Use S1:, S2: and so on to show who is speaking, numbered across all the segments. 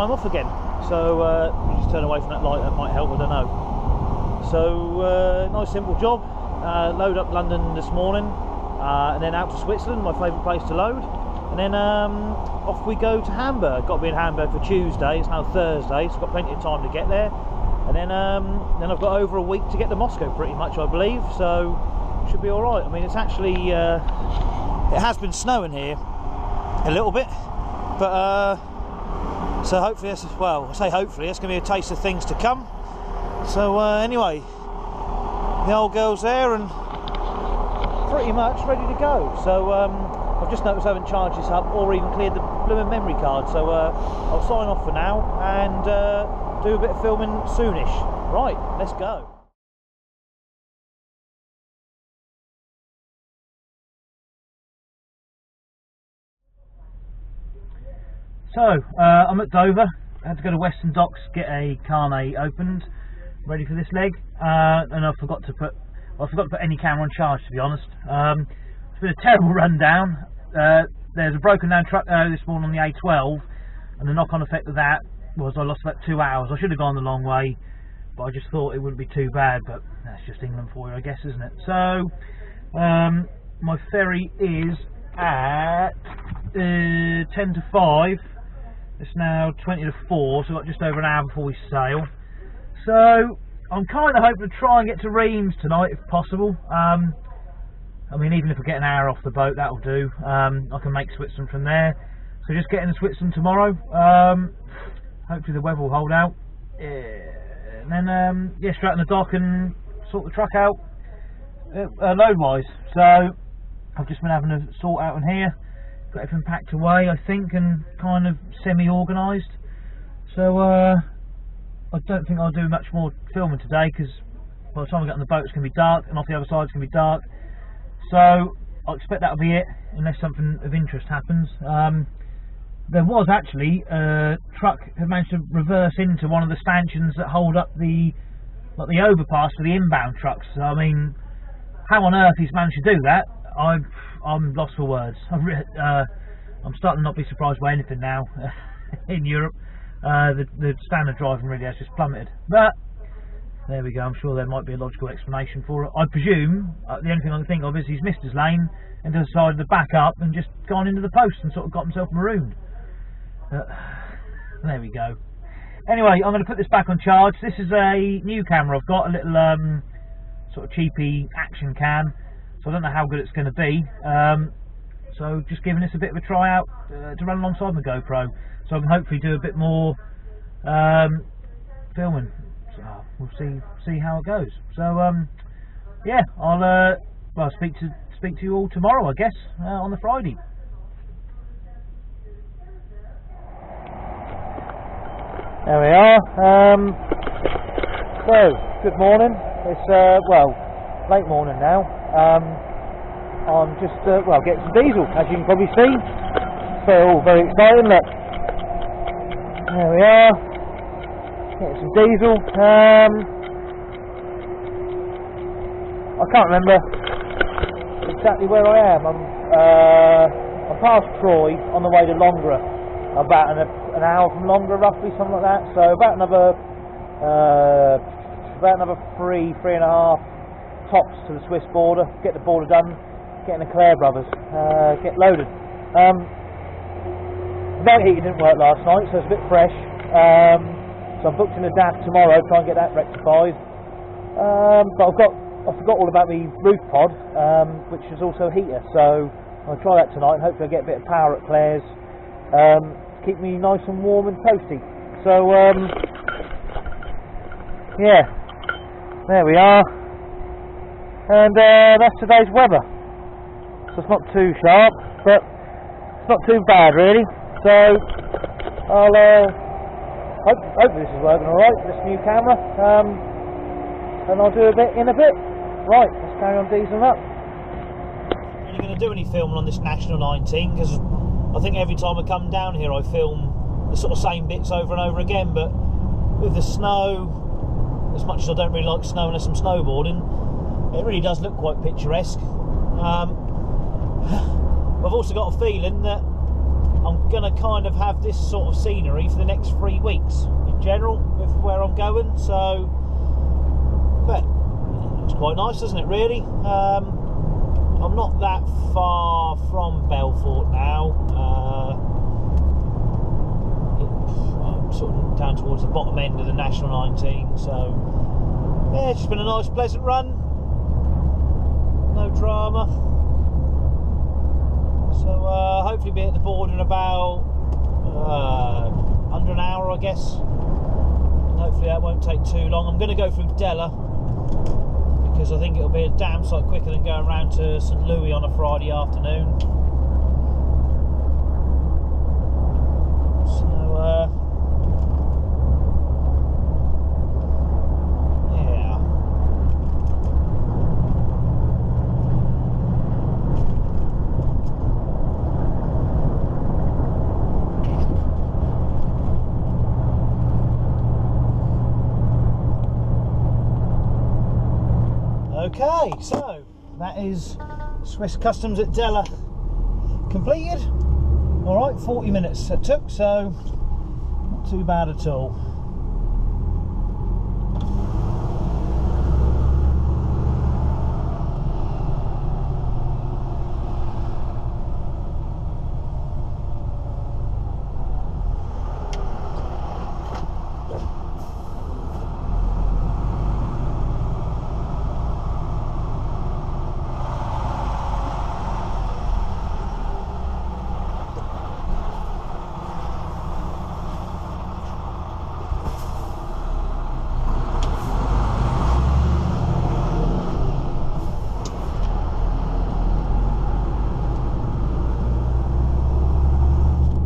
S1: time off again. So just turn away from that light, that might help, I don't know. So nice simple job. Load up London this morning, and then out to Switzerland, my favourite place to load. And then off we go to Hamburg. Got to be in Hamburg for Tuesday, it's now Thursday, so I've got plenty of time to get there. And then I've got over a week to get to Moscow pretty much, I believe, so should be alright. I mean, it's actually, it has been snowing here a little bit, but so hopefully, well, I say hopefully, it's going to be a taste of things to come. So anyway, the old girl's there and pretty much ready to go. So I've just noticed I haven't charged this up or even cleared the blooming memory card, so I'll sign off for now and do a bit of filming soonish. Right, let's go. So I'm at Dover. I had to go to Western Docks, get a carnet opened, ready for this leg, and I forgot to put any camera on charge, to be honest. It's been a terrible rundown. There's a broken down truck this morning on the A12, and the knock-on effect of that was I lost about 2 hours. I should have gone the long way, but I just thought it wouldn't be too bad, but that's just England for you, I guess, isn't it? So my ferry is at 10 to 5. It's now 20 to 4, so I've got just over an hour before we sail. So I'm kind of hoping to try and get to Reims tonight if possible. I mean, even if I get an hour off the boat, that'll do. I can make Switzerland from there. So just getting to Switzerland tomorrow. Hopefully the weather will hold out. And then, yeah, straight on the dock and sort the truck out load-wise. So I've just been having to sort out in here. Got everything packed away, I think, and kind of semi-organised. So I don't think I'll do much more filming today, because by the time I get on the boat it's going to be dark, and off the other side it's going to be dark. So I expect that'll be it, unless something of interest happens. There was actually a truck that managed to reverse into one of the stanchions that hold up the overpass for the inbound trucks. So, I mean, how on earth he's managed to do that? I'm lost for words. I'm starting to not be surprised by anything now in Europe. The standard driving really has just plummeted. But there we go. I'm sure there might be a logical explanation for it. I presume the only thing I can think of is he's missed his lane and decided to back up and just gone into the post and sort of got himself marooned. There we go. Anyway, I'm going to put this back on charge. This is a new camera I've got, a little sort of cheapy action cam. So I don't know how good it's going to be. So just giving this a bit of a try out to run alongside my GoPro. So I can hopefully do a bit more filming. So we'll see how it goes. So yeah, I'll speak to you all tomorrow, I guess, on the Friday. There we are. So good morning. It's well, late morning now. I'm just getting some diesel, as you can probably see. So all very exciting. Look, there we are. Getting some diesel. I can't remember exactly where I am. I'm past Troy on the way to Longres. About an hour from Longres, roughly, something like that. So about another 3.5 tops to the Swiss border. Get the border done. Get in the Clare Brothers. Get loaded. Night heating didn't work last night, so it's a bit fresh. So I'm booked in a DAF tomorrow. Try and get that rectified. But I forgot all about the roof pod, which is also a heater. So I'll try that tonight. And hopefully I'll get a bit of power at Clare's. Keep me nice and warm and toasty. So yeah, there we are, and that's today's weather. So it's not too sharp, but it's not too bad really. So I'll hope this is working alright, this new camera, and I'll do a bit in a bit. Right, let's carry on dieseling up. I'm really going to do any filming on this National 19 because I think every time I come down here I film the sort of same bits over and over again, but with the snow, as much as I don't really like snow unless I'm snowboarding, it really does look quite picturesque. I've also got a feeling that I'm going to kind of have this sort of scenery for the next 3 weeks in general with where I'm going, so but it looks quite nice, doesn't it, really? I'm not that far from Belfort now. I'm sort of down towards the bottom end of the National 19, so yeah, it's just been a nice pleasant run, no drama. So hopefully be at the border in about under an hour, I guess, and hopefully that won't take too long. I'm going to go through Della because I think it'll be a damn sight quicker than going round to St Louis on a Friday afternoon. So okay, so that is Swiss Customs at Della completed. Alright, 40 minutes it took, so not too bad at all.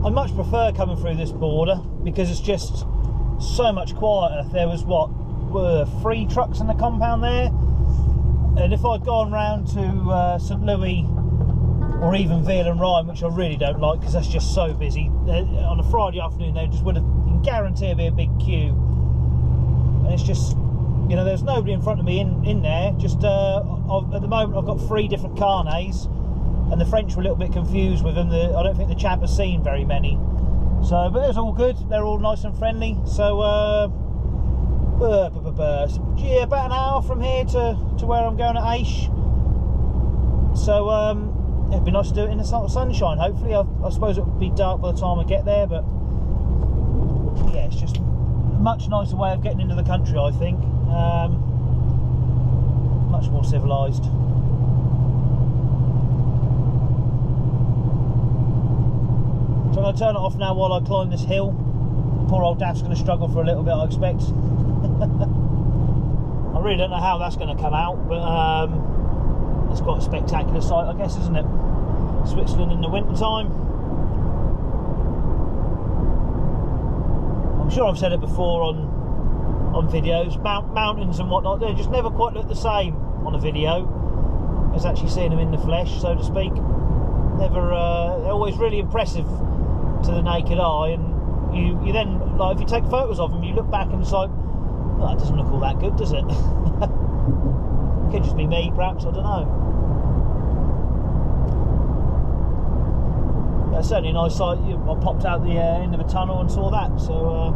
S1: I much prefer coming through this border because it's just so much quieter. There was what, 3 trucks in the compound there, and if I'd gone round to St Louis or even Veal and Ryan, which I really don't like because that's just so busy, on a Friday afternoon there just would have, you can guarantee there'd be a big queue, and it's just, you know, there's nobody in front of me in there. Just at the moment I've got 3 different carnets, and the French were a little bit confused with them. I don't think the chap has seen very many. So, but it's all good. They're all nice and friendly. So, yeah, about an hour from here to where I'm going at Aish. So, it'd be nice to do it in the sunshine. Hopefully, I suppose it would be dark by the time I get there. But yeah, it's just a much nicer way of getting into the country, I think. Much more civilised. So I'm going to turn it off now while I climb this hill. Poor old Daft's going to struggle for a little bit, I expect. I really don't know how that's going to come out, but it's quite a spectacular sight, I guess, isn't it? Switzerland in the winter time. I'm sure I've said it before on videos. Mountains and whatnot, they just never quite look the same on a video as actually seeing them in the flesh, so to speak. Never, they're always really impressive to the naked eye, and you then, like, if you take photos of them, you look back and it's like, well, that doesn't look all that good, does it? Could just be me, perhaps, I don't know. Yeah, certainly a nice sight. I popped out the end of a tunnel and saw that, so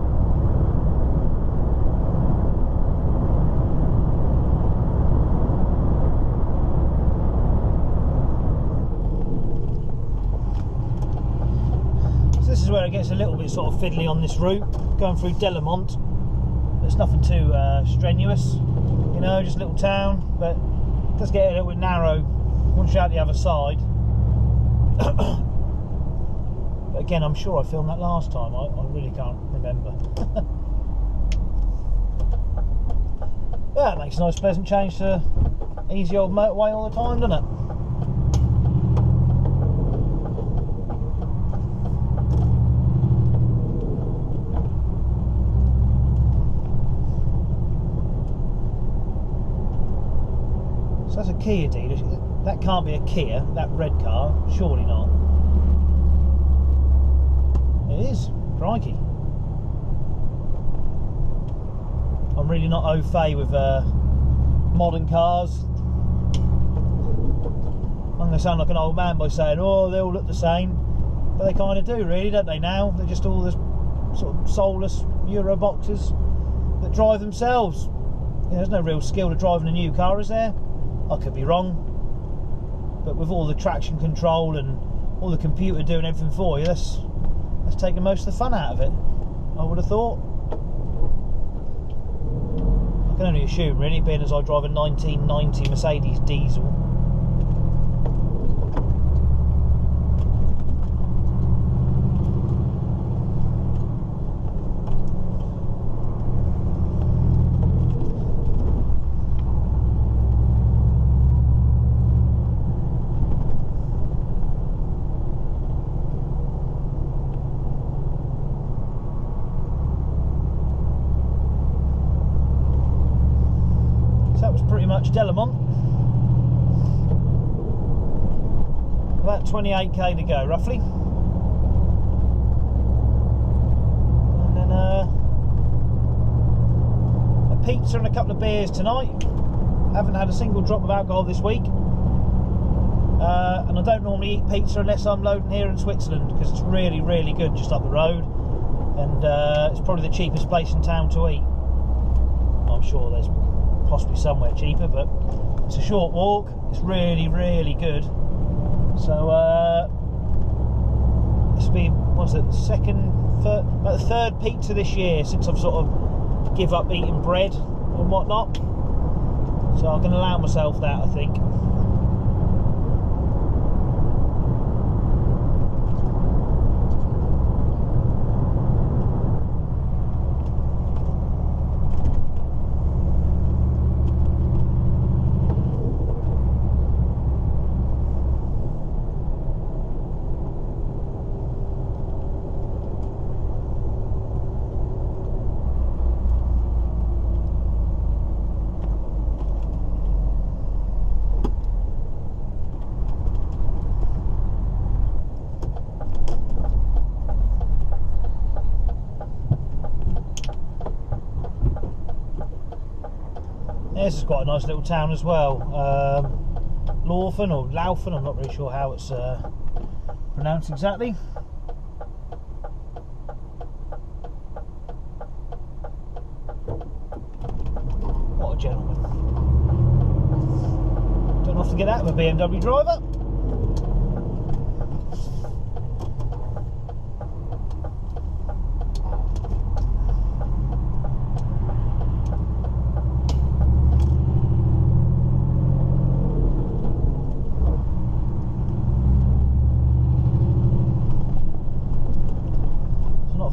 S1: this is where it gets a little bit sort of fiddly on this route, going through Delamont. It's nothing too strenuous, you know, just a little town, but it does get a little bit narrow once you're out the other side. But again, I'm sure I filmed that last time, I really can't remember. Yeah, it makes a nice pleasant change to easy old motorway all the time, doesn't it? So that's a Kia dealership. That can't be a Kia, that red car, surely not. It is, crikey. I'm really not au fait with modern cars. I'm going to sound like an old man by saying, oh, they all look the same. But they kind of do, really, don't they? Now they're just all this sort of soulless Euro boxers that drive themselves. You know, there's no real skill to driving a new car, is there? I could be wrong, but with all the traction control and all the computer doing everything for you, that's taking most of the fun out of it, I would have thought. I can only assume, really, being as I drive a 1990 Mercedes diesel. Delamont, about 28k to go roughly, and then a pizza and a couple of beers tonight. Haven't had a single drop of alcohol this week, and I don't normally eat pizza unless I'm loading here in Switzerland, because it's really, really good just up the road, and it's probably the cheapest place in town to eat. I'm sure there's possibly somewhere cheaper, but it's a short walk. It's really, really good. So this will be, what's it, about the third pizza this year since I've sort of give up eating bread and whatnot. So I can allow myself that, I think. This is quite a nice little town as well. Laufen or Laufen, I'm not really sure how it's pronounced exactly. What a gentleman. Don't often get that with a BMW driver.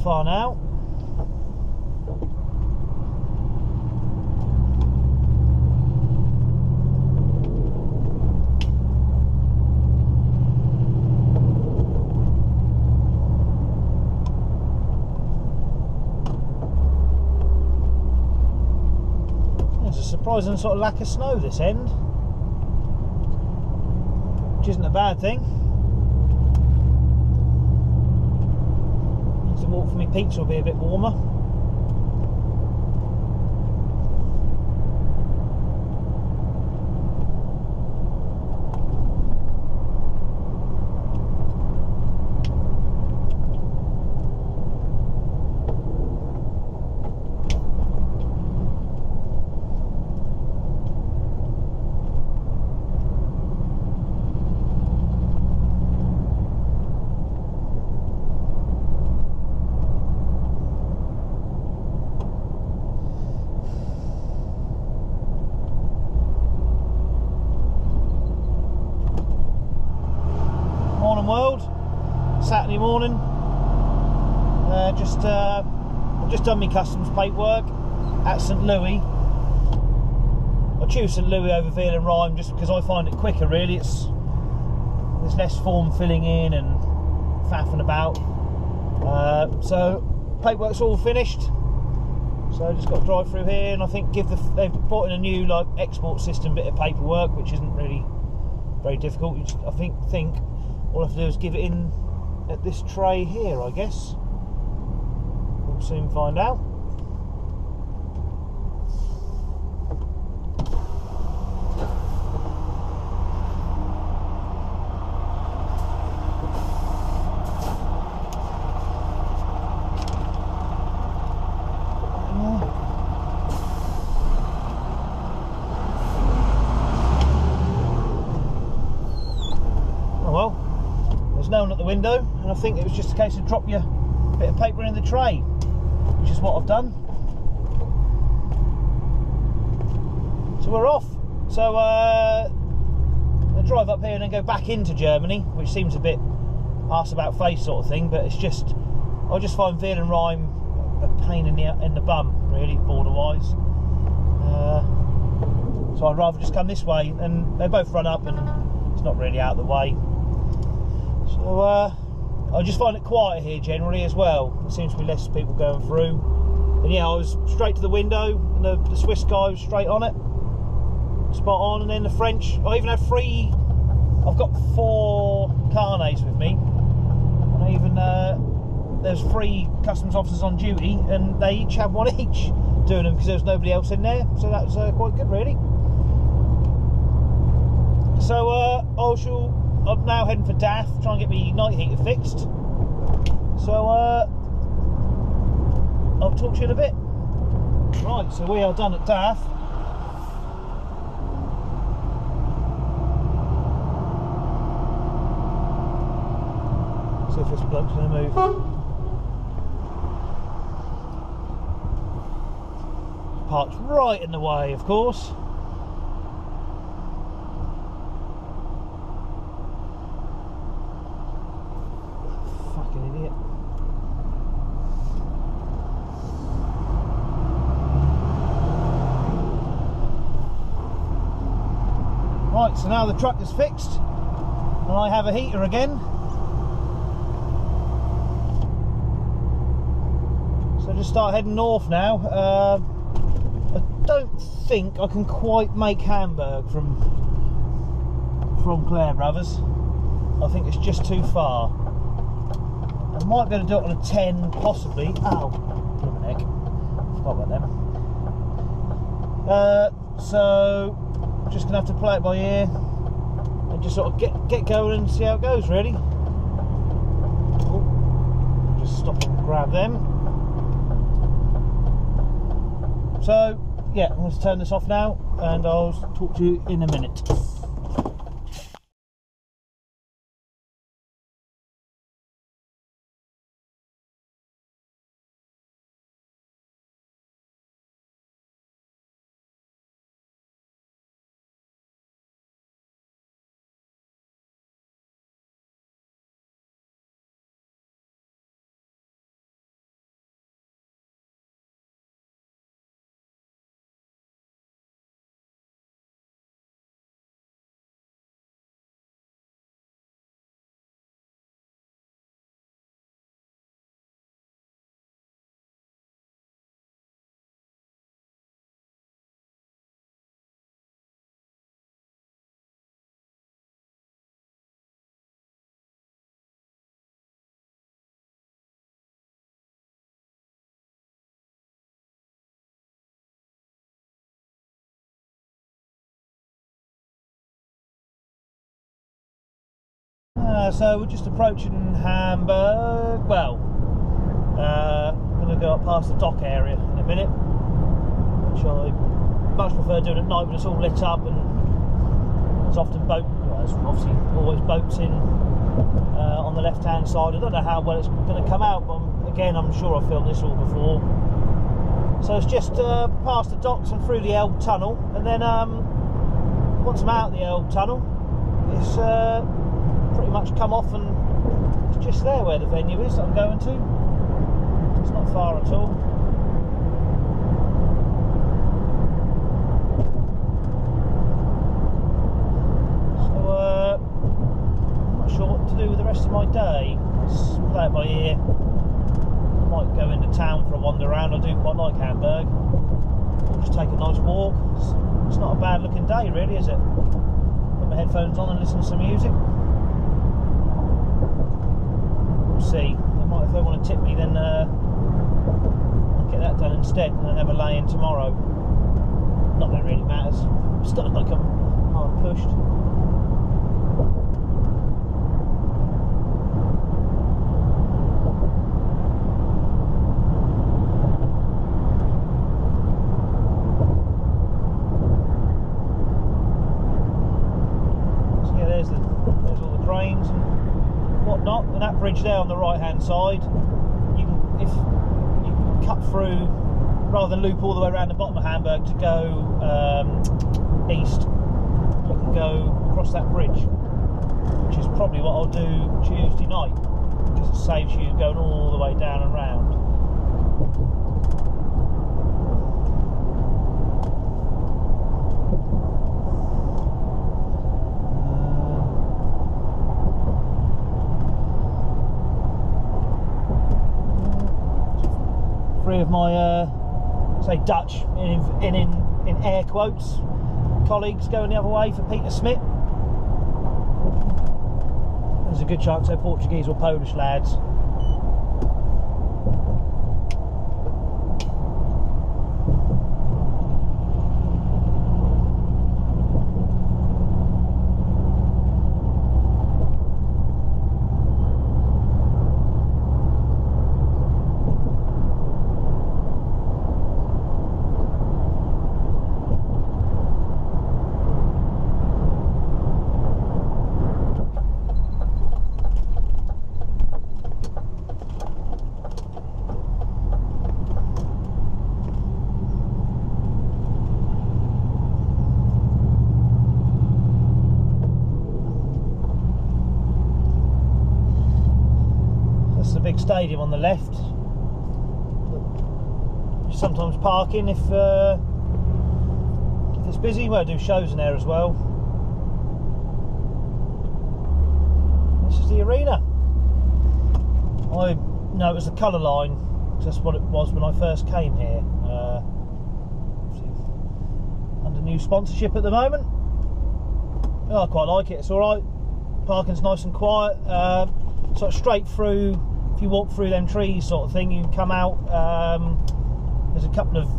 S1: Far now. There's a surprising sort of lack of snow this end, which isn't a bad thing. Walk for me pizza will be a bit warmer. World, Saturday morning. I've just done my customs paperwork at St Louis. I choose St Louis over Veal and Rhyme just because I find it quicker, really. There's less form filling in and faffing about. So paperwork's all finished. So I just got to drive through here, and I think they've brought in a new like export system bit of paperwork, which isn't really very difficult. You just, I think all I have to do is give it in at this tray here, I guess. We'll soon find out. window, and I think it was just a case of drop your bit of paper in the tray, which is what I've done. So we're off. So I'll drive up here and then go back into Germany, which seems a bit arse about face sort of thing, but it's just, I just find Veal and Rhyme a pain in the bum, really, border-wise. So I'd rather just come this way, and they both run up and it's not really out of the way. So I just find it quieter here generally as well. There seems to be less people going through. And yeah, I was straight to the window, and the Swiss guy was straight on it. Spot on. And then the French, I even had I've got 4 carnets with me. And I even, there's 3 customs officers on duty, and they each have one each doing them because there was nobody else in there. So that was quite good, really. So I'm now heading for DAF, trying to get my night heater fixed. So I'll talk to you in a bit. Right, so we are done at DAF. See if this bloke's going to move. Parked right in the way, of course. Fucking idiot. Right, so now the truck is fixed and I have a heater again. So just start heading north now. I don't think I can quite make Hamburg from Clare Brothers. I think it's just too far. I might be able to do it on a 10, possibly. Ow, blooming heck. Forgot about them. So just gonna have to play it by ear and just sort of get going and see how it goes, really. Oh, just stop and grab them. So yeah, I'm going to turn this off now and I'll talk to you in a minute. So we're just approaching Hamburg. Well, I'm going to go up past the dock area in a minute, which I much prefer doing at night when it's all lit up and there's often well, there's obviously always boats in on the left hand side. I don't know how well it's going to come out, but again, I'm sure I've filmed this all before. So it's just past the docks and through the Elbe Tunnel, and then once I'm out the Elbe Tunnel, it's pretty much come off and it's just there where the venue is that I'm going to. It's not far at all. So I'm not sure what to do with the rest of my day. Let's play it by ear. Might go into town for a wander around. I do quite like Hamburg. Or just take a nice walk. It's not a bad looking day really, is it? Put my headphones on and listen to some music. See, if they want to tip me, then I'll get that done instead and then have a lay-in tomorrow. Not that it really matters. It's not like I'm hard pushed. So yeah, there's all the cranes and whatnot, and that bridge there on the right hand side, you can cut through, rather than loop all the way around the bottom of Hamburg to go east, you can go across that bridge, which is probably what I'll do Tuesday night, because it saves you going all the way down and round. Three of my say Dutch in air quotes colleagues going the other way for Peter Smith. There's a good chance they're Portuguese or Polish lads. Big stadium on the left. You sometimes park in if it's busy. We'll do shows in there as well. This is the arena. I noticed the colour line, just what it was when I first came here. Under new sponsorship at the moment. I quite like it. It's all right. Parking's nice and quiet. Sort of straight through. If you walk through them trees sort of thing, you can come out, there's a couple of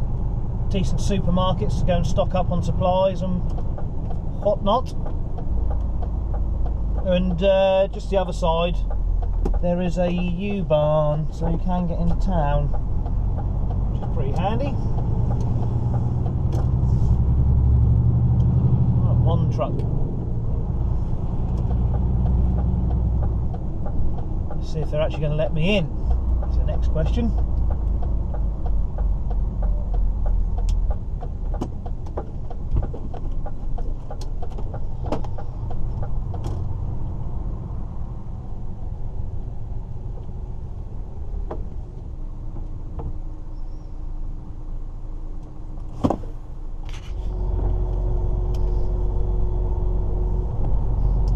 S1: decent supermarkets to go and stock up on supplies and whatnot, and just the other side there is a U-Bahn, so you can get into town, which is pretty handy. Oh, one truck. See if they're actually going to let me in, is the next question.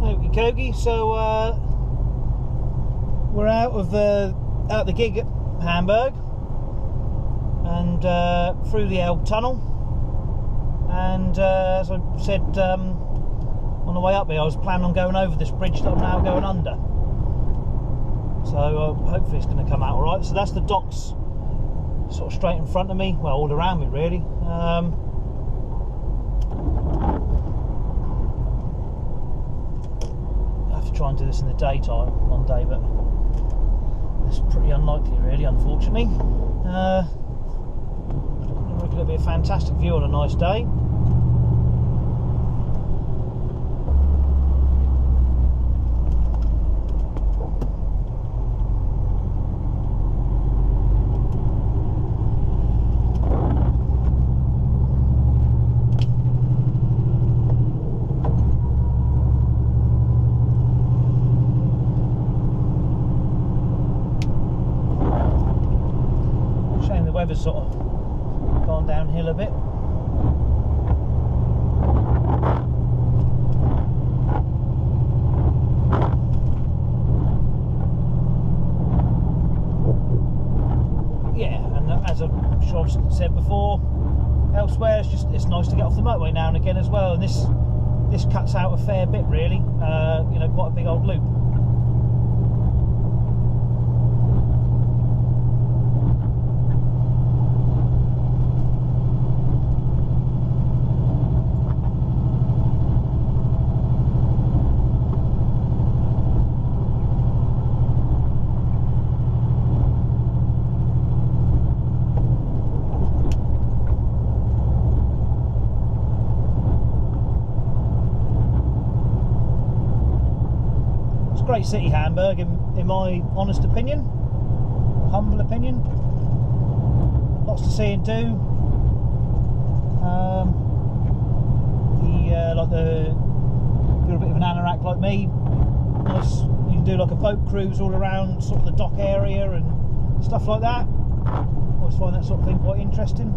S1: Okie dokie, so we're out of the gig at Hamburg and through the Elbe Tunnel, and as I said on the way up here, I was planning on going over this bridge that I'm now going under, so hopefully it's going to come out alright. So that's the docks sort of straight in front of me, well, all around me really. I have to try and do this in the daytime one day, but it's pretty unlikely really, unfortunately. I reckon it'll be a fantastic view on a nice day. Weather's sort of gone downhill a bit. Yeah, and as I'm sure I've said before, elsewhere it's nice to get off the motorway now and again as well, and this cuts out a fair bit really. You know, quite a big old loop. a great city, Hamburg, in my honest opinion, humble opinion. Lots to see and do. If you're a bit of an anorak like me, nice. You can do like a boat cruise all around sort of the dock area and stuff like that. Always find that sort of thing quite interesting.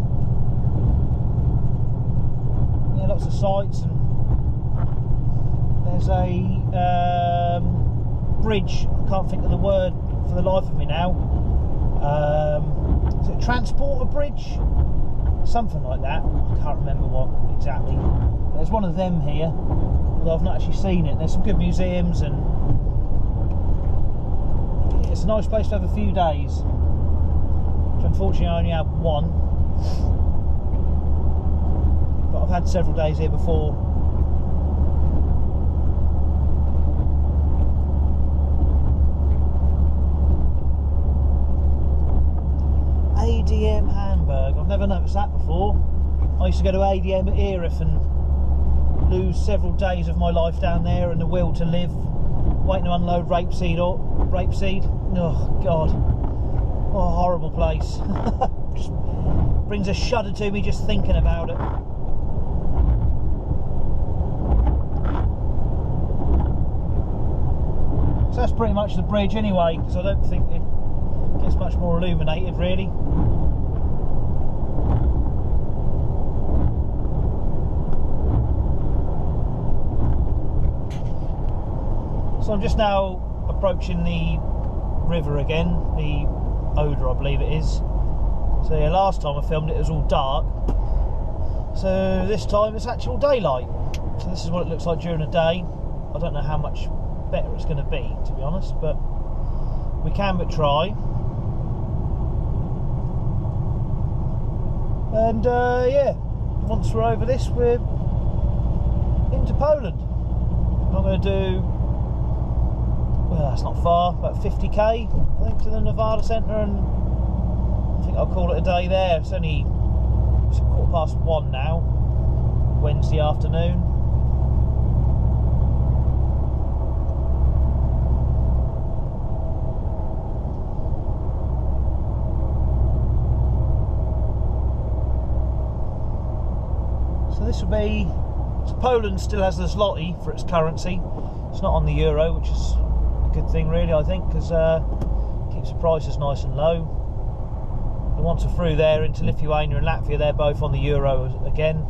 S1: Yeah, lots of sights, and there's a bridge. I can't think of the word for the life of me now. Is it a transporter bridge? Something like that. I can't remember what exactly. There's one of them here, although I've not actually seen it. There's some good museums, and it's a nice place to have a few days. Which unfortunately I only have one, but I've had several days here before. ADM Hamburg, I've never noticed that before. I used to go to ADM at Erith and lose several days of my life down there, and the will to live, waiting to unload rapeseed. Oh God, what a horrible place. Just brings a shudder to me just thinking about it. So that's pretty much the bridge anyway, because I don't think it gets much more illuminated really. So I'm just now approaching the river again, the Oder I believe it is. So yeah, last time I filmed it was all dark, so this time it's actual daylight. So this is what it looks like during the day. I don't know how much better it's going to be, to be honest, but we can but try. And yeah, once we're over this, we're into Poland. I'm going to do, well, that's not far, about 50k I think to the Nevada Centre, and I think I'll call it a day there. It's only 1:15 now, Wednesday afternoon. So this will be, so Poland still has the zloty for its currency. It's not on the euro, which is a good thing really, I think, because it keeps the prices nice and low. And once we're through there into Lithuania and Latvia, they're both on the euro again.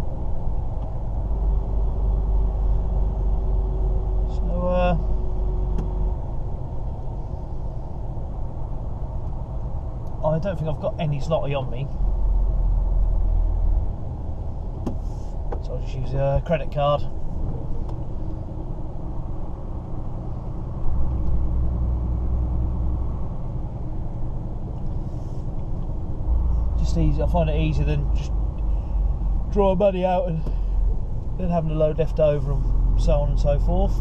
S1: So I don't think I've got any zloty on me, so I'll just use a credit card. Easy. I find it easier than just draw money out and then having a load left over and so on and so forth.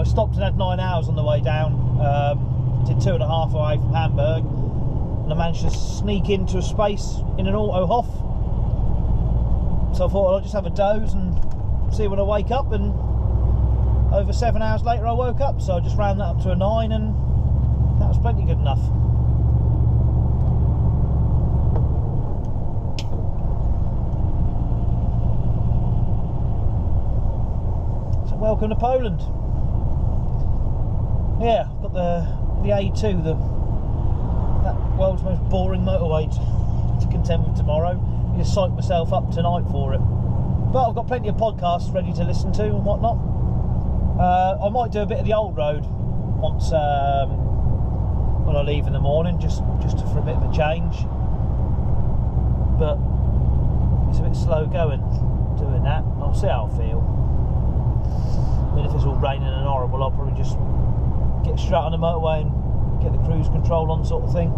S1: Stopped and had 9 hours on the way down. Did 2.5 away from Hamburg, and I managed to sneak into a space in an auto hof. So I thought I'll just have a doze and see when I wake up, and over 7 hours later I woke up, so I just round that up to a 9, and that was plenty good enough. So welcome to Poland. Yeah, I've got the A2, that world's most boring motorway to contend with tomorrow. I just psyched myself up tonight for it. But I've got plenty of podcasts ready to listen to and whatnot. I might do a bit of the old road once when I leave in the morning, just for a bit of a change. But it's a bit slow going doing that. I'll see how I feel. I mean, if it's all raining and horrible, I'll probably just get straight on the motorway and get the cruise control on, sort of thing.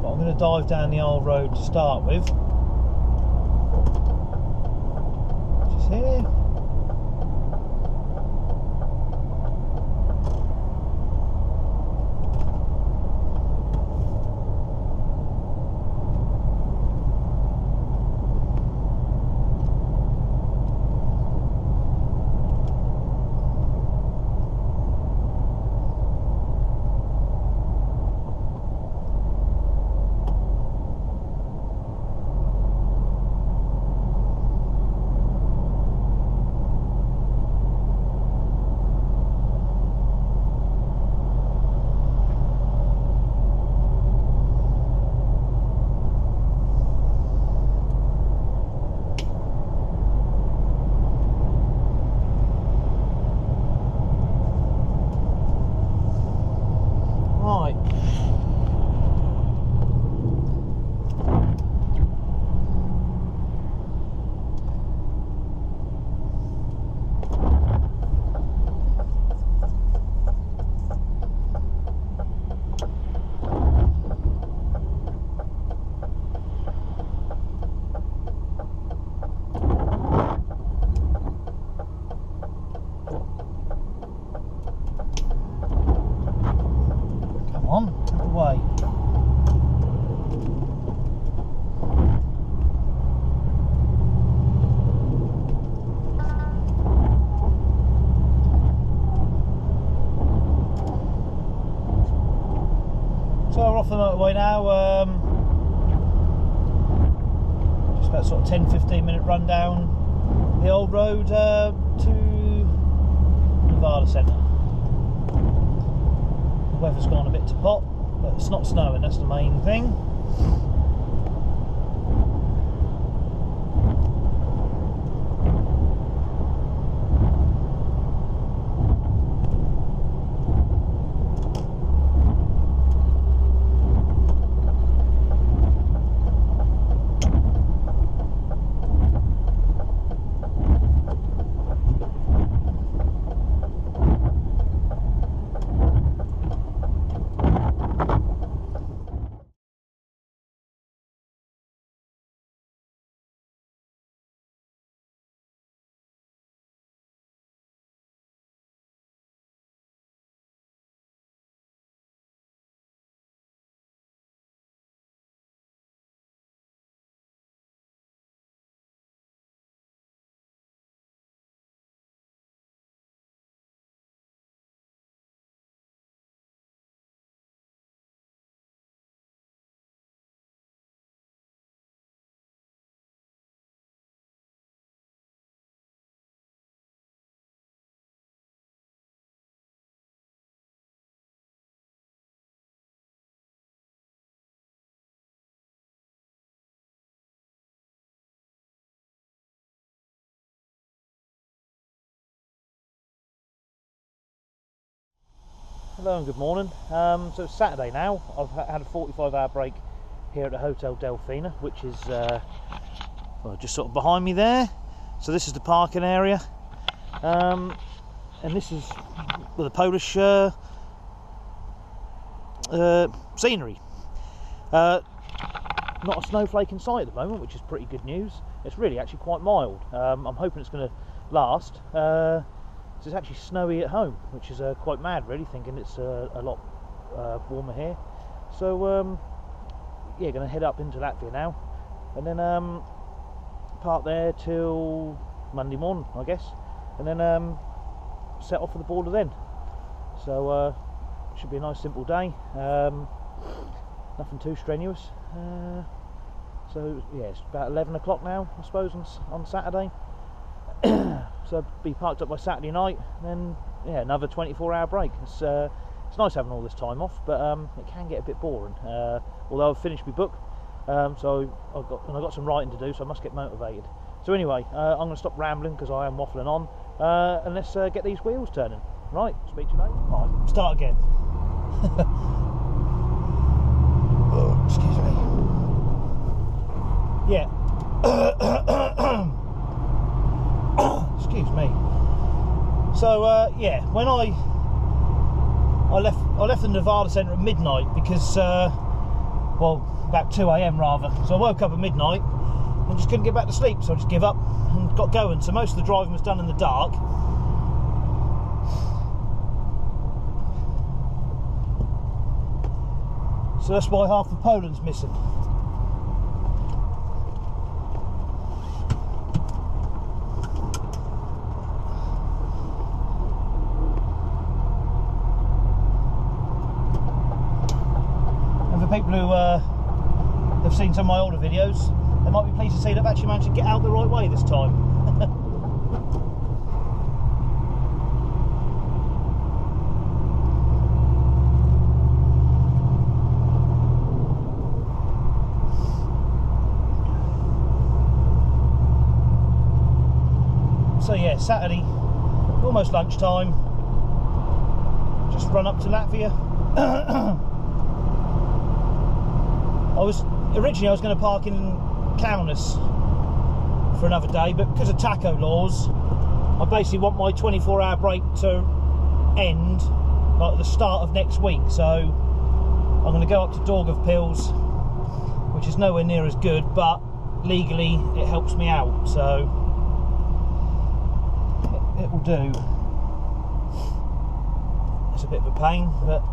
S1: But I'm going to dive down the old road to start with, which is here. So we're off the motorway now, just about sort of 10-15 minute run down the old road to Nevada Centre. The weather's gone a bit to pot, but it's not snowing, that's the main thing. Hello and good morning. So it's Saturday now. I've had a 45-hour break here at the Hotel Delfina, which is well, just sort of behind me there. So this is the parking area, and this is the Polish scenery. Not a snowflake in sight at the moment, which is pretty good news. It's really actually quite mild. I'm hoping it's going to last. It's actually snowy at home, which is quite mad really, thinking it's a lot warmer here. So yeah, going to head up into Latvia now, and then park there till Monday morning, I guess, and then set off for the border then. So should be a nice simple day, nothing too strenuous. So yeah, it's about 11 o'clock now, I suppose, on Saturday. So I'll be parked up by Saturday night, and then yeah, another 24-hour break. It's nice having all this time off, but it can get a bit boring. Although I've finished my book, so I've got some writing to do, so I must get motivated. So anyway, I'm going to stop rambling because I am waffling on, and let's get these wheels turning. Right, speak to you later. Right, start again. Oh, excuse me. Yeah. excuse me. So yeah, when I left the Nevada Centre at midnight because well, about 2 AM rather. So I woke up at midnight and just couldn't get back to sleep, so I just give up and got going. So most of the driving was done in the dark. So that's why half of Poland's missing. And for people who have seen some of my older videos, they might be pleased to see that I've actually managed to get out the right way this time. So yeah, Saturday, almost lunchtime, just run up to Latvia. Originally I was going to park in Kaunas for another day, but because of taco laws, I basically want my 24-hour break to end like at the start of next week. So I'm going to go up to Daugavpils, which is nowhere near as good, but legally it helps me out, so it will do. It's a bit of a pain, but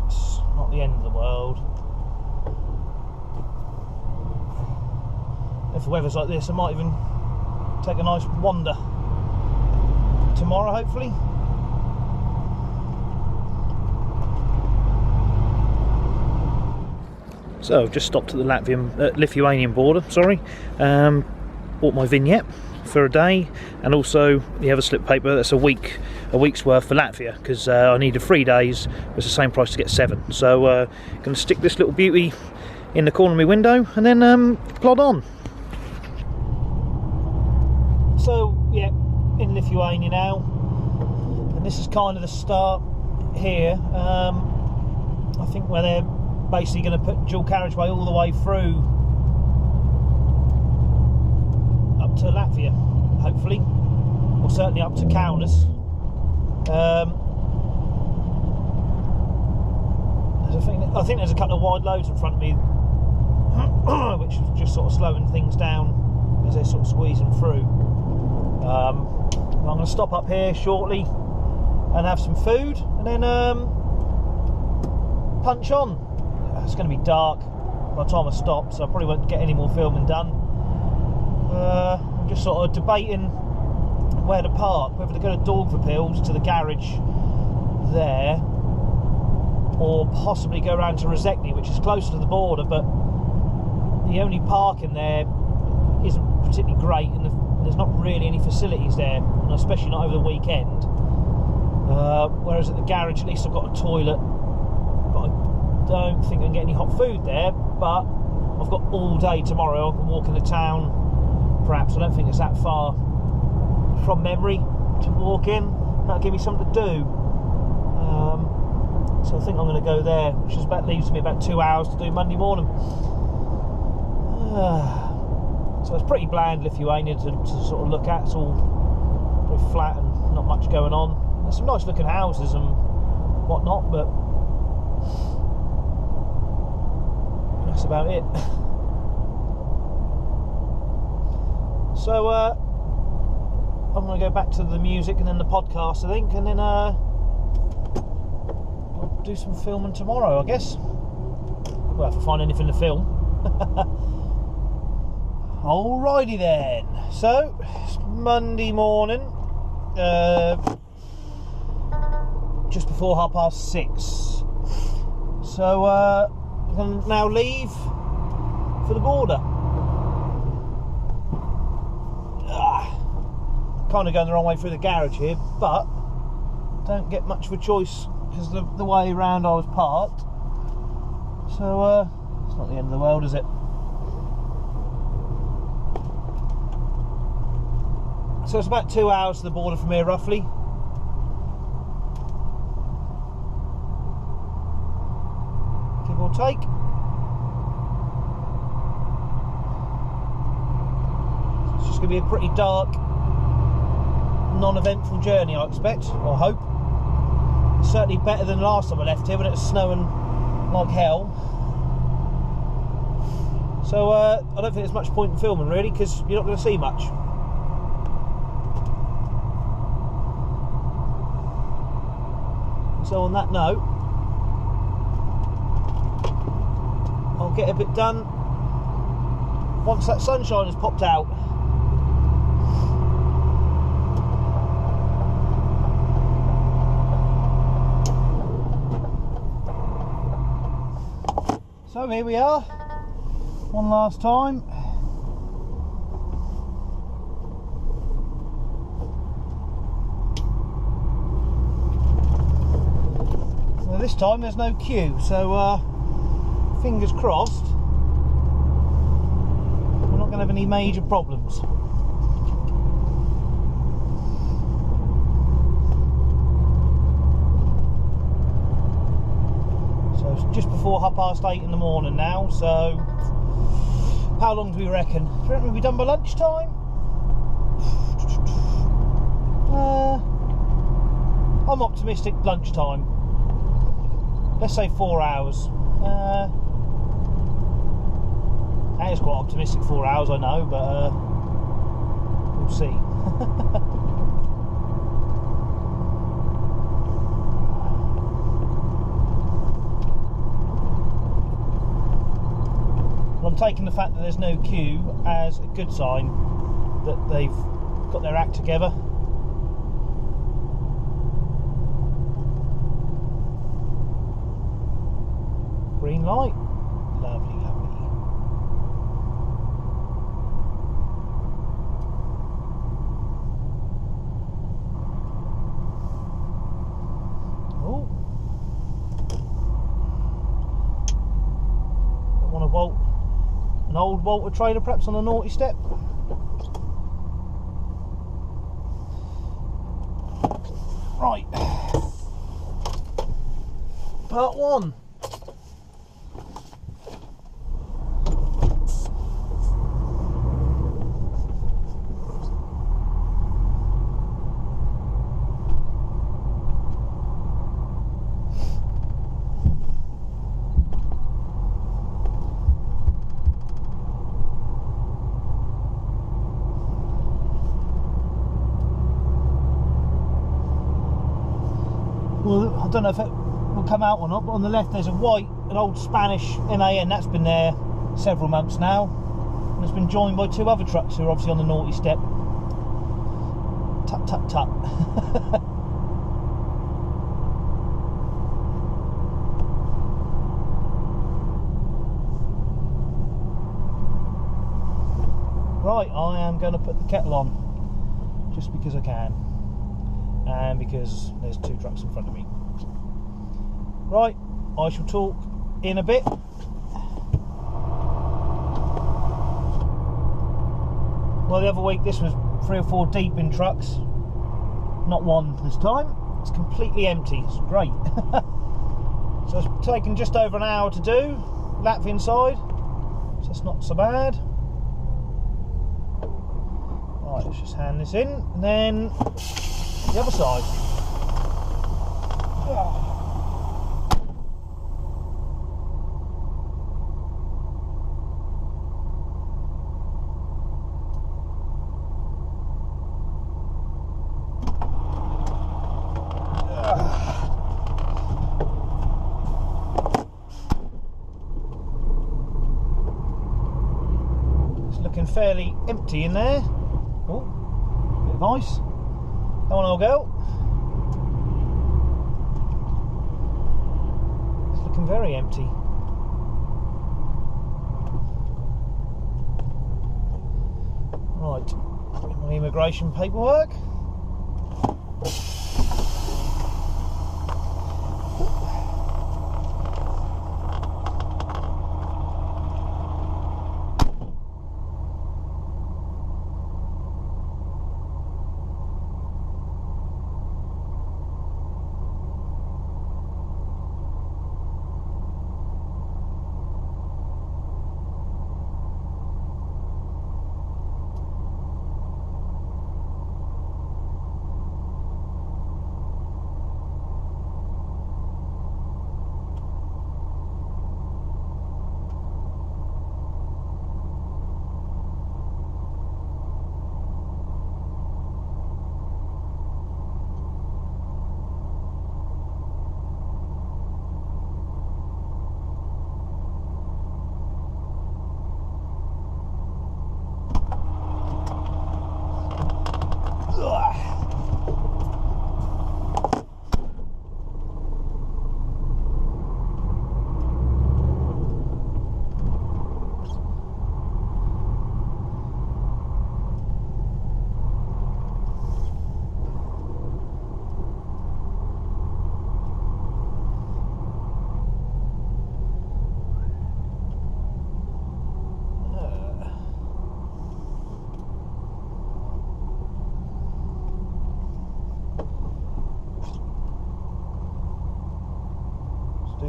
S1: it's not the end of the world. If the weather's like this, I might even take a nice wander tomorrow, hopefully. So I've just stopped at the Lithuanian border, sorry. Bought my vignette for a day, and also the other slip paper that's a week's worth for Latvia, because I needed 3 days. It's the same price to get 7. So going to stick this little beauty in the corner of my window and then plod on. So yeah, in Lithuania now, and this is kind of the start here. I think where they're basically going to put dual carriageway all the way through up to Latvia, hopefully, or certainly up to Kaunas. I think there's a couple of wide loads in front of me, which is just sort of slowing things down as they're sort of squeezing through. I'm going to stop up here shortly and have some food, and then punch on. It's going to be dark by the time I stop, so I probably won't get any more filming done. I'm just sort of debating where to park, whether to go to Daugavpils to the garage there, or possibly go around to Rezekne, which is closer to the border, but the only parking there isn't particularly great, and there's not really any facilities there, and especially not over the weekend. Whereas at the garage, at least I've got a toilet, but I don't think I can get any hot food there. But I've got all day tomorrow. I can walk in the town, perhaps. I don't think it's that far from memory to walk in. That'll give me something to do. So I think I'm going to go there, which is leaves me about 2 hours to do Monday morning. So it's pretty bland Lithuania to sort of look at. It's all very flat and not much going on. There's some nice looking houses and whatnot, but that's about it. So I'm going to go back to the music and then the podcast, I think, and then I'll do some filming tomorrow, I guess. Well, if I find anything to film. Alrighty then. So it's Monday morning, just before 6:30. So I'm going to now leave for the border. Kind of going the wrong way through the garage here, but don't get much of a choice because the way around I was parked. So it's not the end of the world, is it? So it's about 2 hours to the border from here, roughly. Give or take. going to be a pretty dark, non-eventful journey, I expect, or hope. It's certainly better than last time I left here when it was snowing like hell. So I don't think there's much point in filming really, because you're not going to see much. So on that note, I'll get a bit done once that sunshine has popped out. So here we are, one last time. Well, this time there's no queue, so fingers crossed we're not going to have any major problems. So it's just before 8:30 in the morning now, so how long do we reckon? Do you reckon we'll be done by lunchtime? I'm optimistic lunchtime. Let's say 4 hours. That is quite optimistic, 4 hours, I know, but we'll see. Well, I'm taking the fact that there's no queue as a good sign that they've got their act together. Green light, lovely, lovely. Oh, don't want to bolt an old Walter trailer perhaps on a naughty step. Right, part one. Well, I don't know if it will come out or not, but on the left there's a white, an old Spanish MAN, that's been there several months now, and it's been joined by two other trucks who are obviously on the naughty step. Tut tut tut. Right, I am going to put the kettle on, just because I can. And because there's two trucks in front of me. Right, I shall talk in a bit. Well, the other week this was 3 or 4 deep in trucks, not one this time. It's completely empty, it's great. So it's taken just over an hour to do, Latvian side, so it's not so bad. Right, let's just hand this in, and then the other side. It's looking fairly empty in there. Oh, bit of ice. Come on, old girl. It's looking very empty. Right, my immigration paperwork.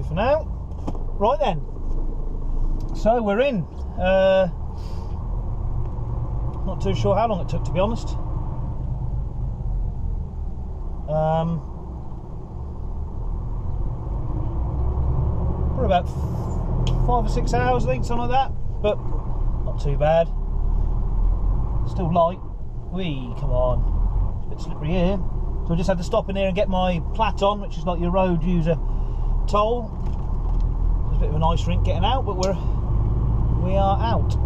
S1: for now. Right then, so we're in. Not too sure how long it took, to be honest. Probably about 5 or 6 hours, I think, something like that, but not too bad. Still light. Whee, come on. It's a bit slippery here. So I just had to stop in here and get my plat on, which is like your road user toll. It's a bit of an ice rink getting out, but we are out.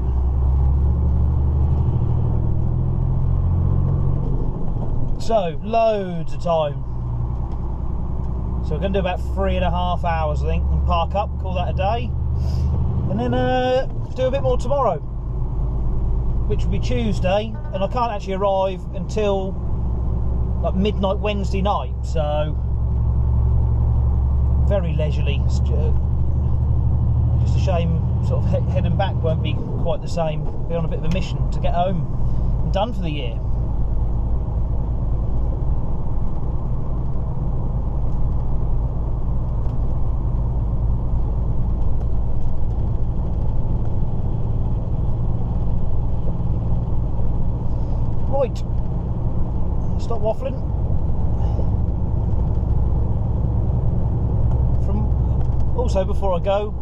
S1: So, loads of time. So we're going to do about 3.5 hours, I think, and park up, call that a day. And then do a bit more tomorrow, which will be Tuesday, and I can't actually arrive until like midnight Wednesday night, so very leisurely. Just a shame sort of heading back won't be quite the same. Be on a bit of a mission to get home and done for the year. Right, stop waffling. Also, before I go,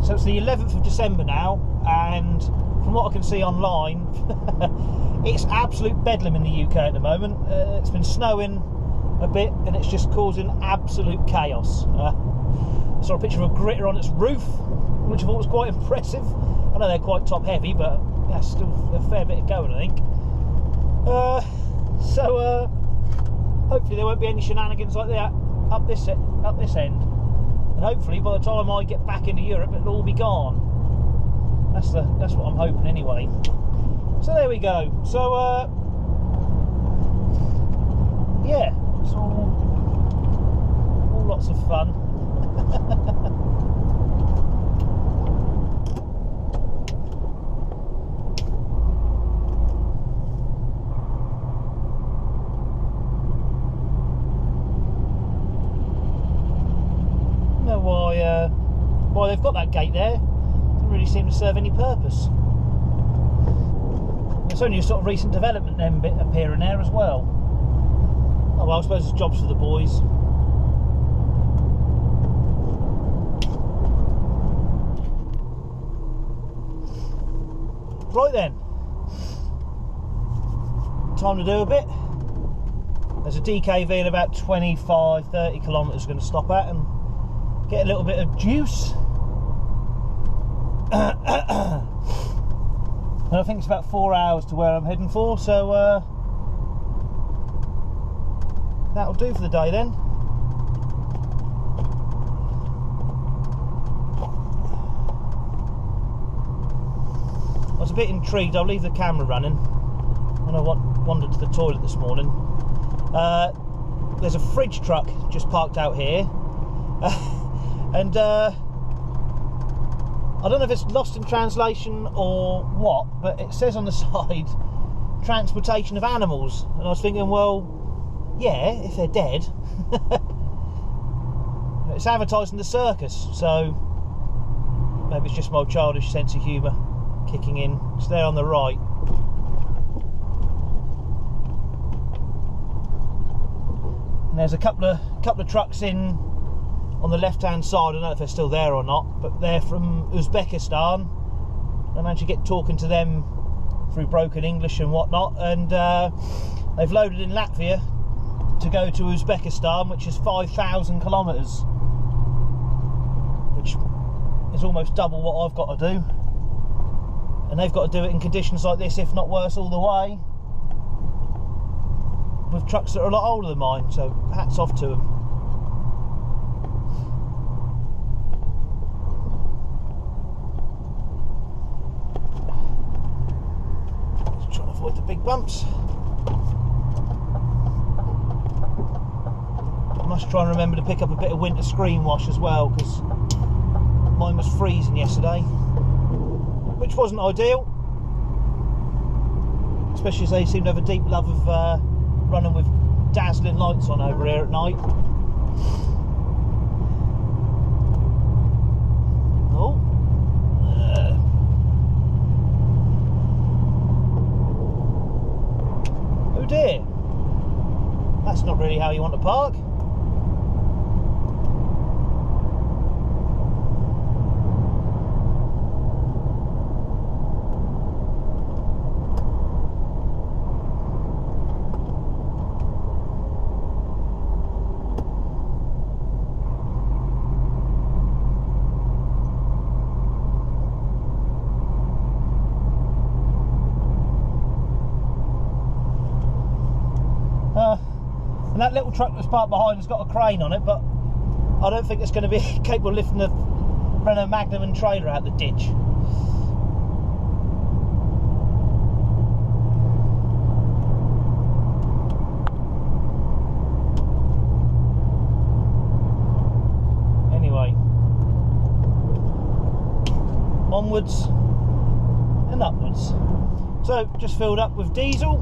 S1: so it's the 11th of December now, and from what I can see online, it's absolute bedlam in the UK at the moment. It's been snowing a bit, and it's just causing absolute chaos. I saw a picture of a gritter on its roof, which I thought was quite impressive. I know they're quite top heavy, but yeah, still a fair bit of going, I think. So hopefully there won't be any shenanigans like that up this end, and hopefully by the time I get back into Europe it'll all be gone. That's what I'm hoping anyway. So there we go. So yeah, it's all lots of fun. Why they've got that gate there doesn't really seem to serve any purpose. It's only a sort of recent development then bit appearing there as well. Oh well, I suppose it's jobs for the boys. Right then, time to do a bit. There's a DKV in about 25-30 kilometres going to stop at and get a little bit of juice. And I think it's about 4 hours to where I'm heading for, so that'll do for the day then. I was a bit intrigued. I'll leave the camera running. When I wandered to the toilet this morning, there's a fridge truck just parked out here. And I don't know if it's lost in translation or what, but it says on the side transportation of animals, and I was thinking, well, yeah, if they're dead. It's advertising the circus, so maybe it's just my childish sense of humour kicking in. It's there on the right. And there's a couple of trucks in on the left hand side. I don't know if they're still there or not, but they're from Uzbekistan. I managed to get talking to them through broken English and whatnot, and they've loaded in Latvia to go to Uzbekistan, which is 5,000 kilometres, which is almost double what I've got to do, and they've got to do it in conditions like this, if not worse, all the way, with trucks that are a lot older than mine, so hats off to them. Avoid the big bumps. I must try and remember to pick up a bit of winter screen wash as well, because mine was freezing yesterday, which wasn't ideal, especially as they seem to have a deep love of running with dazzling lights on over here at night. how you want to park. And that little truck that's parked behind has got a crane on it, but I don't think it's going to be capable of lifting the Renault Magnum and trailer out the ditch. Anyway, onwards and upwards. So, just filled up with diesel,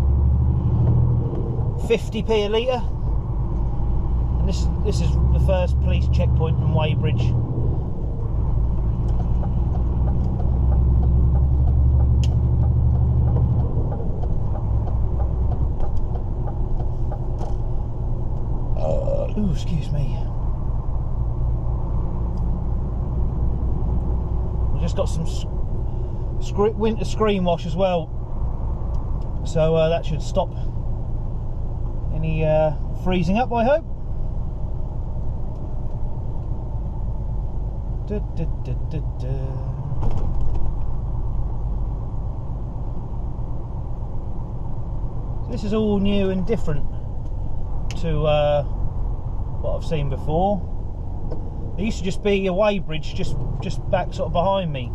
S1: 50p a litre. This is the first police checkpoint from Weybridge. Ooh, excuse me. We've just got some winter screen wash as well, so that should stop any freezing up, I hope. So this is all new and different to what I've seen before. There used to just be a weighbridge just back sort of behind me.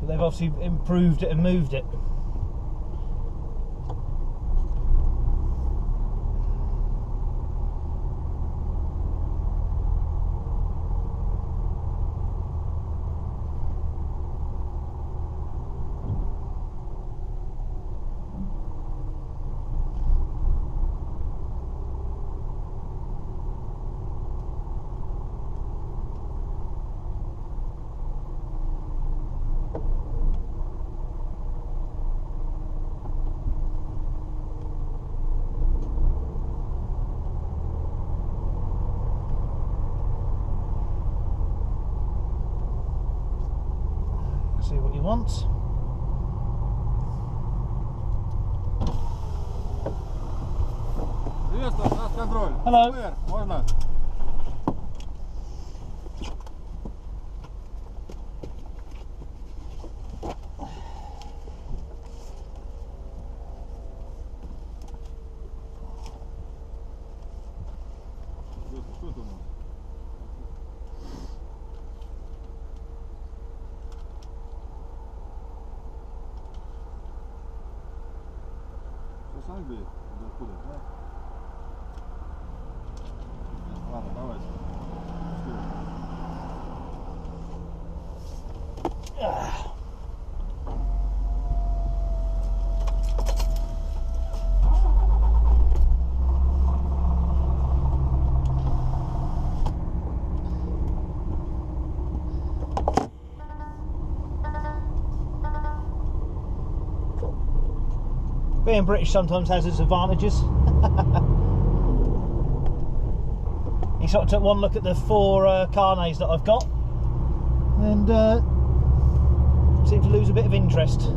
S1: They've obviously improved it and moved it. See what he wants. Hello.
S2: Англии, да откуда, да? Ладно, давайте.
S1: Being British sometimes has its advantages. He sort of took one look at the 4 carnets that I've got and seemed to lose a bit of interest.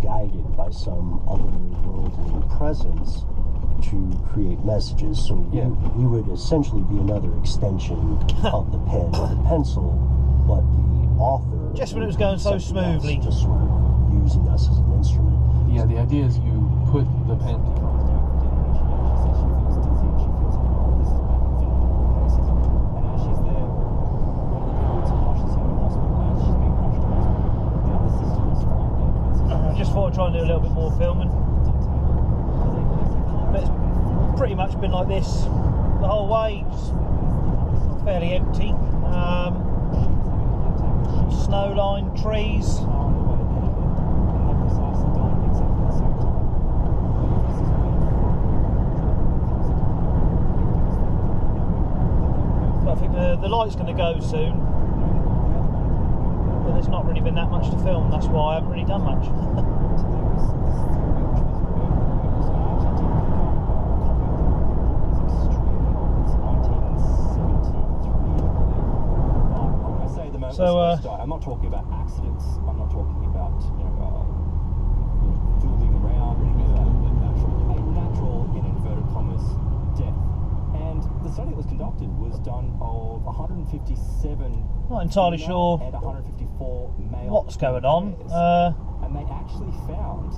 S3: Guided by some otherworldly presence to create messages. So we would essentially be another extension of the pen or the pencil, but the author
S1: just when it was going so smoothly,
S3: just sort of using us as an instrument.
S2: Yeah, the idea is you put the pen.
S1: thought I'd try and do a little bit more filming. But it's pretty much been like this the whole way, just fairly empty. Snow line, trees. But I think the light's going to go soon. But there's not really been that much to film, that's why I haven't really done much. So,
S3: I'm not talking about accidents. I'm not talking about fooling around. A natural, in inverted commas, death. And the study that was conducted was done of 157.
S1: Not entirely sure
S3: and 154 male.
S1: What's going on?
S3: And they actually found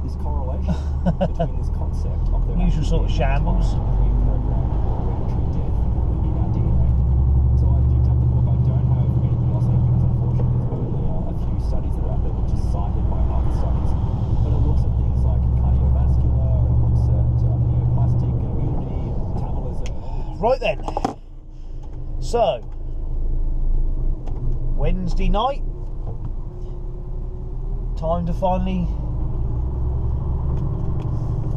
S3: this correlation between this concept of the
S1: usual sort of shambles.
S3: Reprogrammed hereditary death in our DNA. So I picked up the book. I don't have anything else on it because unfortunately there's only a few studies that are out there which are cited by other studies. But it looks at things like cardiovascular, it looks at neoplastic immunity, metabolism.
S1: Right then. So, Wednesday night. Time to finally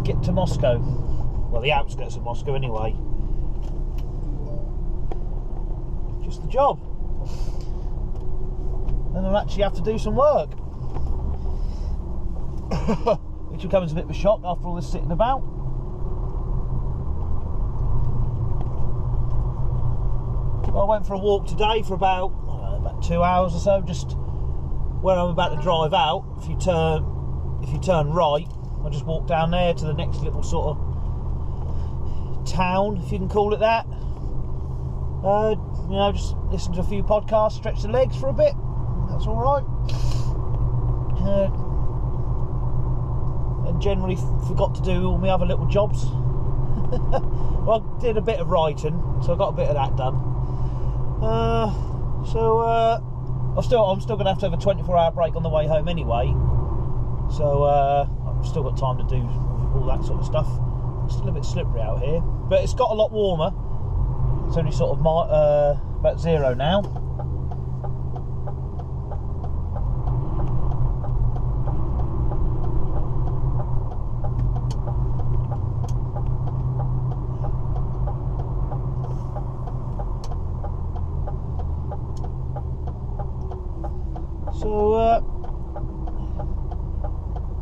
S1: get to Moscow. Well, the outskirts of Moscow anyway. Just the job. Then I'll actually have to do some work. Which will come as a bit of a shock after all this sitting about. Well, I went for a walk today for about 2 hours or so, just where I'm about to drive out. If you turn right, I just walk down there to the next little sort of town, if you can call it that. Just listen to a few podcasts, stretch the legs for a bit. That's all right. And generally forgot to do all my other little jobs. Well, I did a bit of writing, so I got a bit of that done. I'm still going to have a 24-hour break on the way home anyway. So I've still got time to do all that sort of stuff. It's still a bit slippery out here, but it's got a lot warmer. It's only sort of about 0 now. So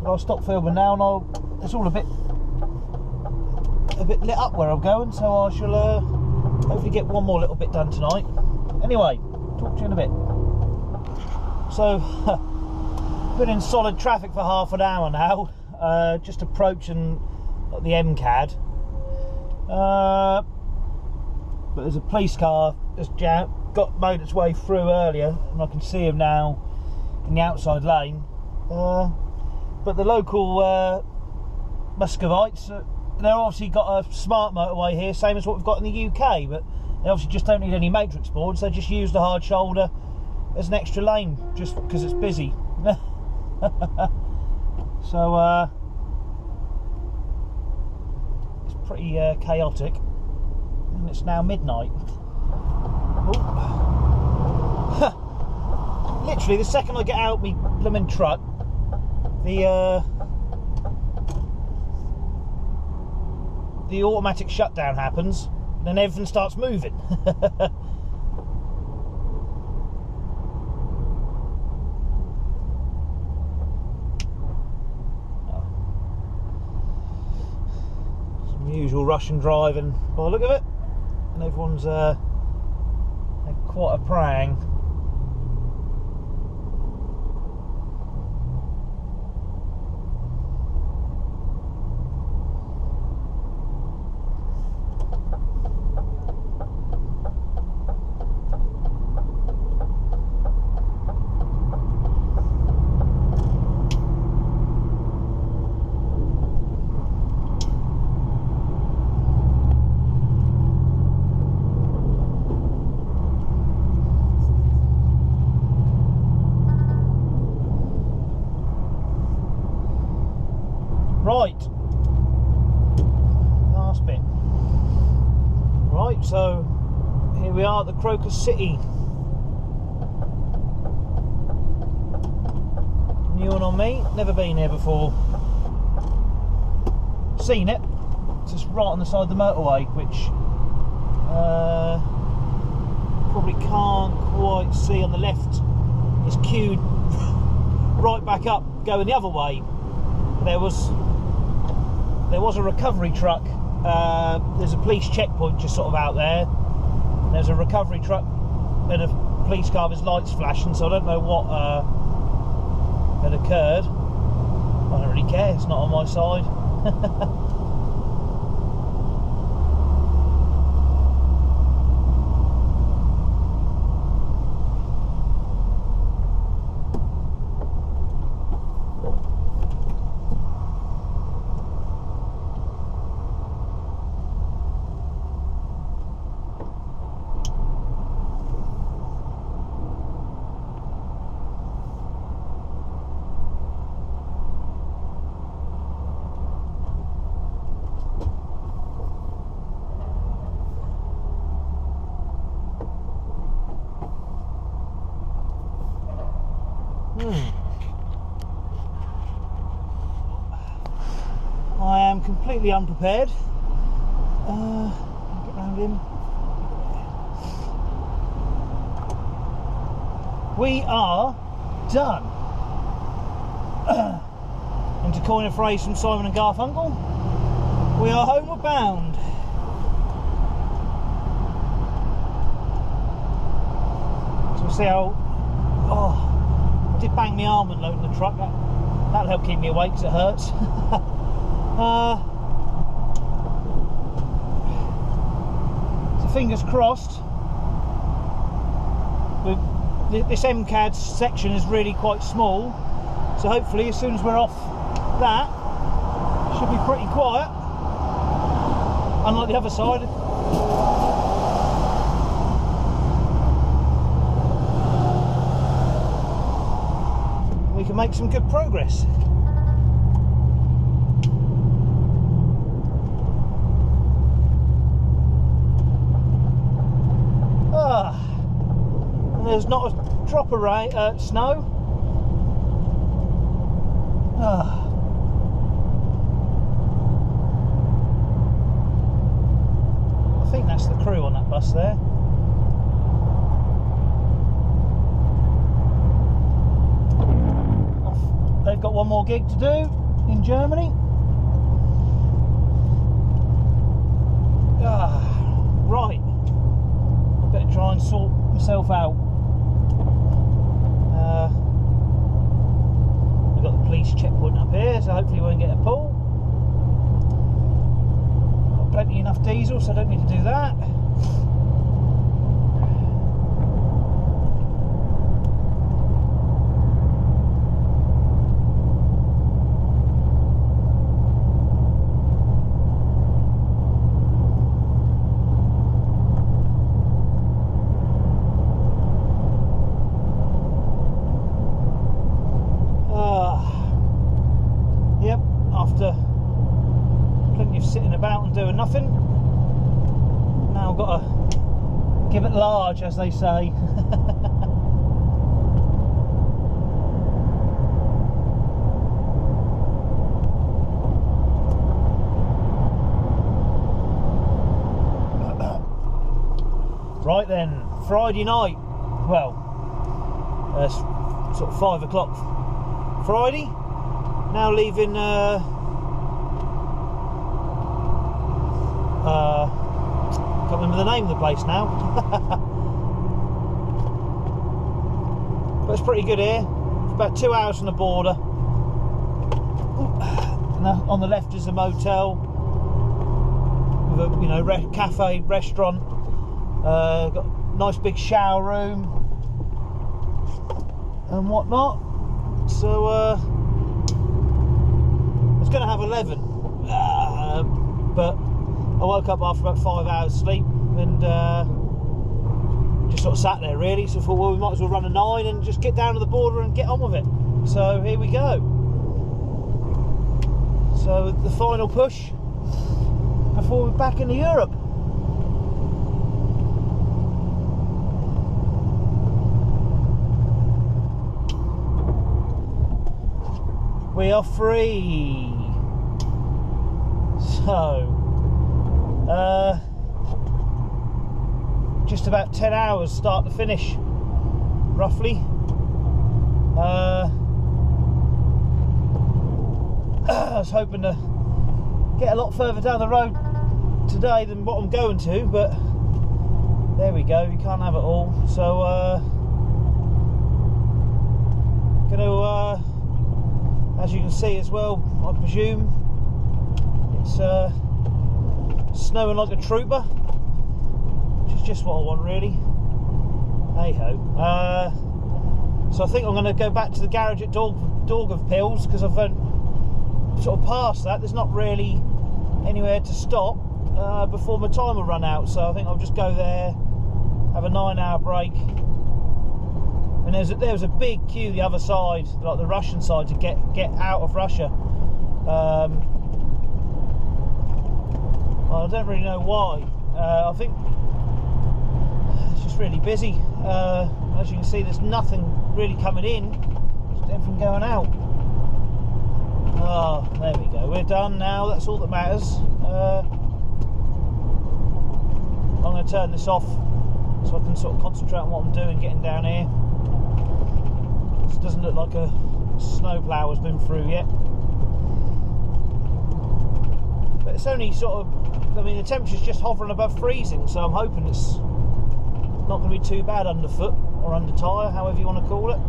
S1: I'll stop filming now, and it's all a bit lit up where I'm going, so I shall hopefully get one more little bit done tonight. Anyway, talk to you in a bit. So, been in solid traffic for half an hour now, just approaching the MCAD. But there's a police car that's made its way through earlier, and I can see him now in the outside lane. But the local Muscovites, they've obviously got a smart motorway here, same as what we've got in the UK, but they obviously just don't need any matrix boards. They just use the hard shoulder as an extra lane, just because it's busy. So it's pretty chaotic, and it's now midnight. Literally, the second I get out my blooming truck, the automatic shutdown happens, and then everything starts moving. Some usual Russian driving by the look of it, and everyone's had quite a prang. Right, last bit. Right, so here we are at the Crocus City. New one on me, never been here before. Seen it, it's just right on the side of the motorway, which probably can't quite see on the left. It's queued right back up, going the other way. There was a recovery truck. There's a police checkpoint just sort of out there. There's a recovery truck and a police car with lights flashing, so I don't know what had occurred. I don't really care, it's not on my side. I am completely unprepared. Get round him. We are done. And to coin a phrase from Simon and Garfunkel, we are homeward bound. So we'll see how. Oh, I did bang my arm and load the truck. That'll help keep me awake because it hurts. So fingers crossed. This MCAD section is really quite small, so hopefully as soon as we're off that, it should be pretty quiet, unlike the other side. We can make some good progress. There's not a drop of rain, snow. I think that's the crew on that bus there. They've got one more gig to do in Germany. Right, I better try and sort myself out. We've got the police checkpoint up here, so hopefully we won't get a pull. Got plenty enough diesel, so I don't need to do that. Doing nothing. Now I've got to give it large, as they say. Right then, Friday night. Well, sort of 5 o'clock Friday. Now leaving. Can't remember the name of the place now. But it's pretty good here. It's about 2 hours from the border. And on the left is a motel with a cafe, restaurant. Got a nice big shower room and whatnot. So I was going to have 11, but I woke up after about 5 hours sleep and just sort of sat there really, so I thought, well, we might as well run a 9 and just get down to the border and get on with it. So here we go. So the final push before we're back into Europe. We are free. So just about 10 hours start to finish, roughly. I was hoping to get a lot further down the road today than what I'm going to, but there we go, you can't have it all. So gonna as you can see as well, I presume it's snowing like a trooper, which is just what I want, really. Hey ho. So I think I'm going to go back to the garage at Pills, because I've sort of passed that. There's not really anywhere to stop before my time will run out, so I think I'll just go there, have a 9-hour break. And there was a big queue the other side, like the Russian side, to get out of Russia. I don't really know why. I think it's just really busy. As you can see, there's nothing really coming in, just everything going out. Oh, there we go. We're done now. That's all that matters. I'm going to turn this off so I can sort of concentrate on what I'm doing, getting down here. It doesn't look like a snowplow has been through yet, but it's only sort of, I mean, the temperature's just hovering above freezing, so I'm hoping it's not going to be too bad underfoot or under tyre, however you want to call it.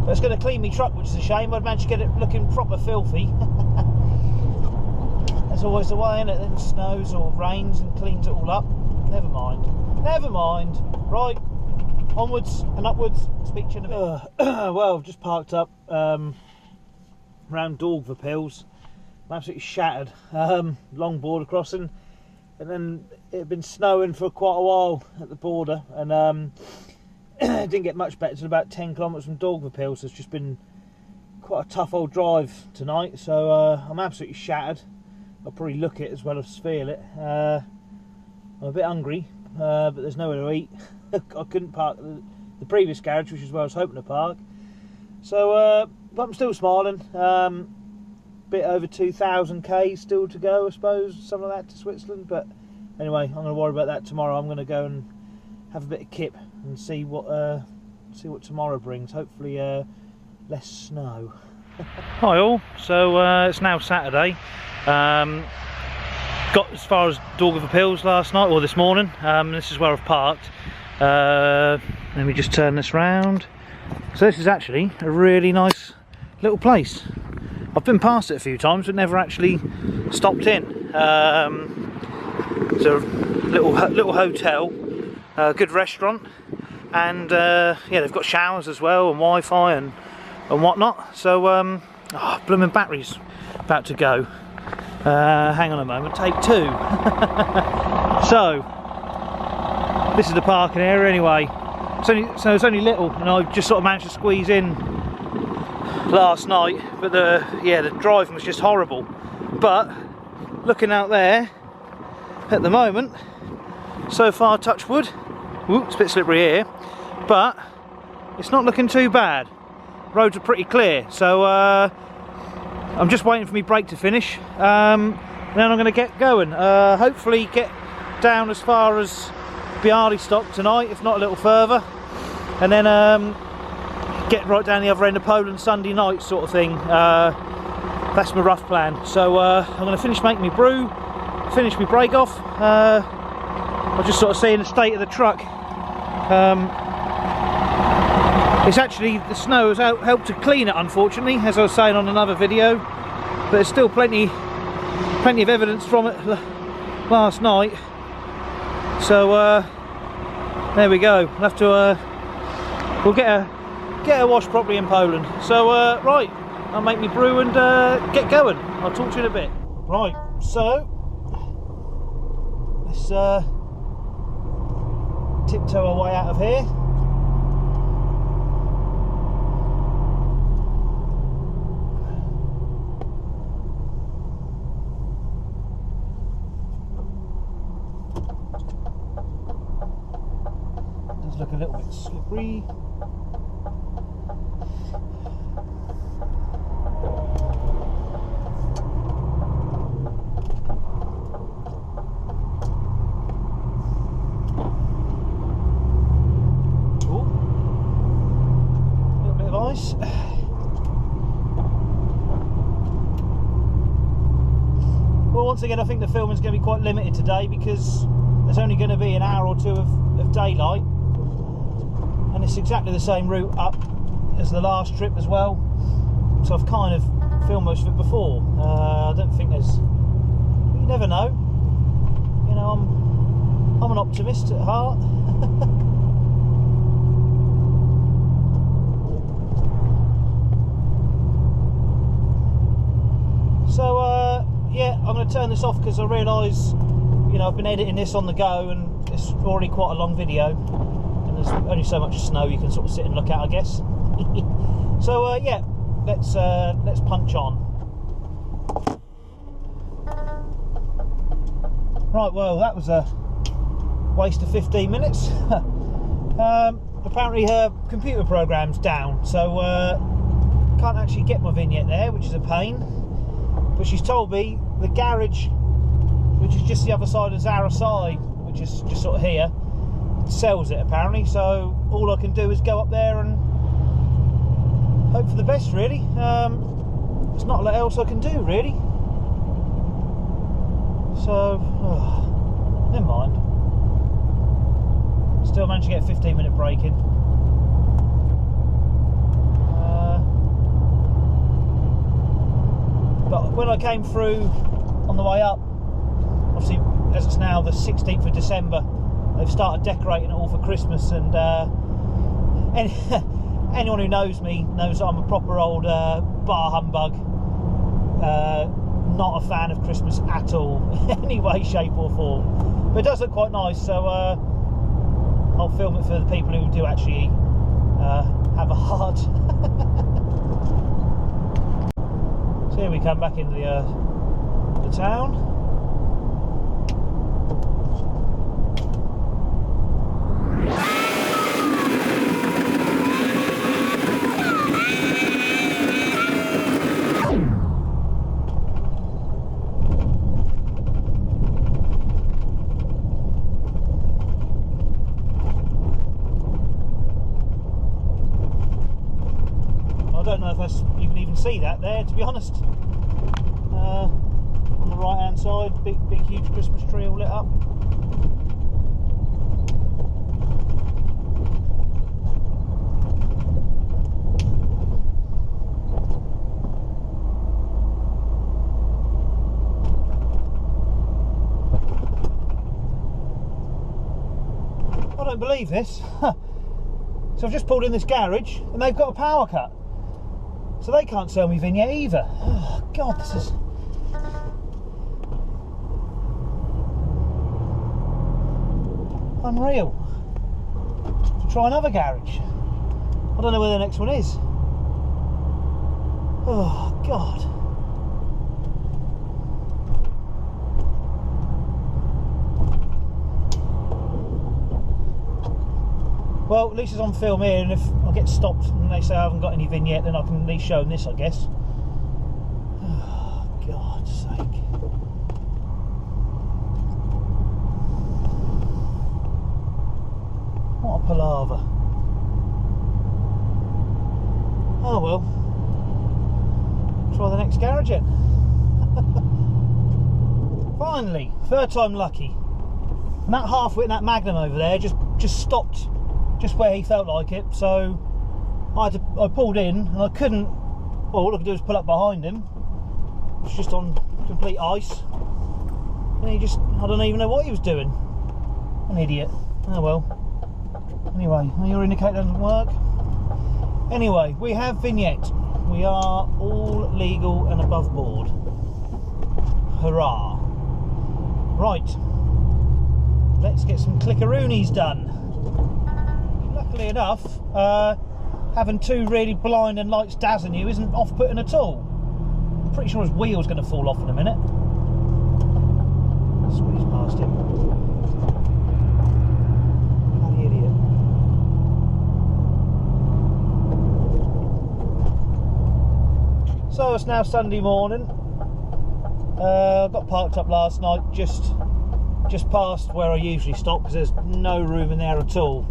S1: But it's going to clean me truck, which is a shame. I'd managed to get it looking proper filthy. That's always the way, isn't it? Then snows or rains and cleans it all up. Never mind. Never mind. Right. Onwards and upwards. Speak to you in a bit. Well, I've just parked up around Pills. I'm absolutely shattered. Long border crossing, and then it had been snowing for quite a while at the border, and it didn't get much better until about 10 kilometres from Pills. So it's just been quite a tough old drive tonight. So I'm absolutely shattered. I'll probably look it as well as feel it. I'm a bit hungry, but there's nowhere to eat. I couldn't park at the previous garage, which is where I was hoping to park. So, but I'm still smiling. Bit over 2,000 K still to go, I suppose, something like that, to Switzerland. But anyway, I'm going to worry about that tomorrow. I'm going to go and have a bit of kip and see what tomorrow brings. Hopefully, less snow. Hi all. So it's now Saturday. Got as far as Pills last night, or this morning. This is where I've parked. Let me just turn this round. So this is actually a really nice little place. I've been past it a few times but never actually stopped in. It's a little hotel, a good restaurant, and yeah, they've got showers as well and Wi-Fi and whatnot. So blooming battery's about to go. Hang on a moment, take two. So this is the parking area anyway. It's only little, and I just sort of managed to squeeze in last night, but the driving was just horrible. But looking out there at the moment, so far, touch wood, it's a bit slippery here, but it's not looking too bad. Roads are pretty clear, so I'm just waiting for my brake to finish, and then I'm going to get going. Hopefully get down as far as Bialystok tonight, if not a little further, and then get right down the other end of Poland Sunday night, sort of thing. That's my rough plan. So I'm going to finish making my brew, finish my brake off. I'll just sort of see in the state of the truck. It's actually, the snow has helped to clean it, unfortunately, as I was saying on another video, but there's still plenty of evidence from it last night. So there we go. We'll have to we'll get a wash properly in Poland. So right, I'll make me brew and get going. I'll talk to you in a bit. Right, so let's tiptoe our way out of here. look a little bit slippery. Ooh. A little bit of ice. Well, once again, I think the filming's going to be quite limited today because there's only going to be an hour or two of daylight, and it's exactly the same route up as the last trip as well, so I've kind of filmed most of it before. I don't think there's, you never know, you know, I'm an optimist at heart. So yeah, I'm going to turn this off because I realise, you know, I've been editing this on the go and it's already quite a long video, and there's only so much snow you can sort of sit and look at, I guess. So yeah, let's punch on. Right, well, that was a waste of 15 minutes. Apparently her computer program's down, so can't actually get my vignette there, which is a pain. But she's told me the garage, which is just the other side of Zara side, which is just sort of here, sells it apparently, so all I can do is go up there and hope for the best, really. There's not a lot else I can do, really. So, never mind. Still managed to get a 15-minute break in. But when I came through on the way up, obviously as it's now the 16th of December, they've started decorating it all for Christmas, and anyone who knows me knows that I'm a proper old bar humbug, not a fan of Christmas at all, any way, shape or form. But it does look quite nice, so I'll film it for the people who do actually have a heart. So here we come back into the town. I don't know if you can even see that there, to be honest. On the right hand side, big huge Christmas tree all lit up. I don't believe this. So I've just pulled in this garage and they've got a power cut. So they can't sell me vignette either. Oh God, this is... unreal. To try another garage. I don't know where the next one is. Oh God. Well, at least it's on film here, and if I get stopped and they say I haven't got any vignette, then I can at least show them this, I guess. Oh, God's sake. What a palaver. Oh well. Try the next garage then. Finally, third time lucky. And that half-wit, that Magnum over there just stopped just where he felt like it, so I pulled in and I couldn't, well, all I could do was pull up behind him. It's just on complete ice, and he just, I don't even know what he was doing. An idiot. Oh well. Anyway, your indicator doesn't work. Anyway, we have vignette. We are all legal and above board. Hurrah. Right, let's get some clickaroonies done. Luckily enough, having two really blind and lights dazzling you isn't off-putting at all. I'm pretty sure his wheel's going to fall off in a minute. Squeeze past him. Bloody idiot. So it's now Sunday morning. I got parked up last night just past where I usually stop because there's no room in there at all.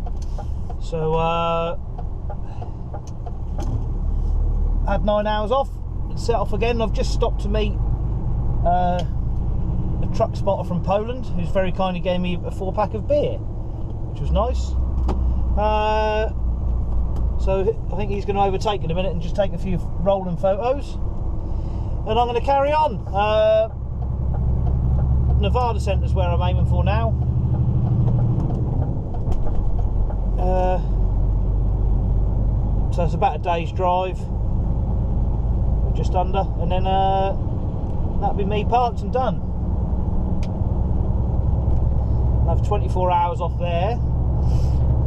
S1: So had 9 hours off and set off again. I've just stopped to meet a truck spotter from Poland who's very kindly gave me a 4-pack of beer, which was nice. So I think he's going to overtake in a minute and just take a few rolling photos, and I'm going to carry on. Nevada Centre's where I'm aiming for now. So it's about a day's drive, or just under, and then that'll be me parked and done. I'll have 24 hours off there,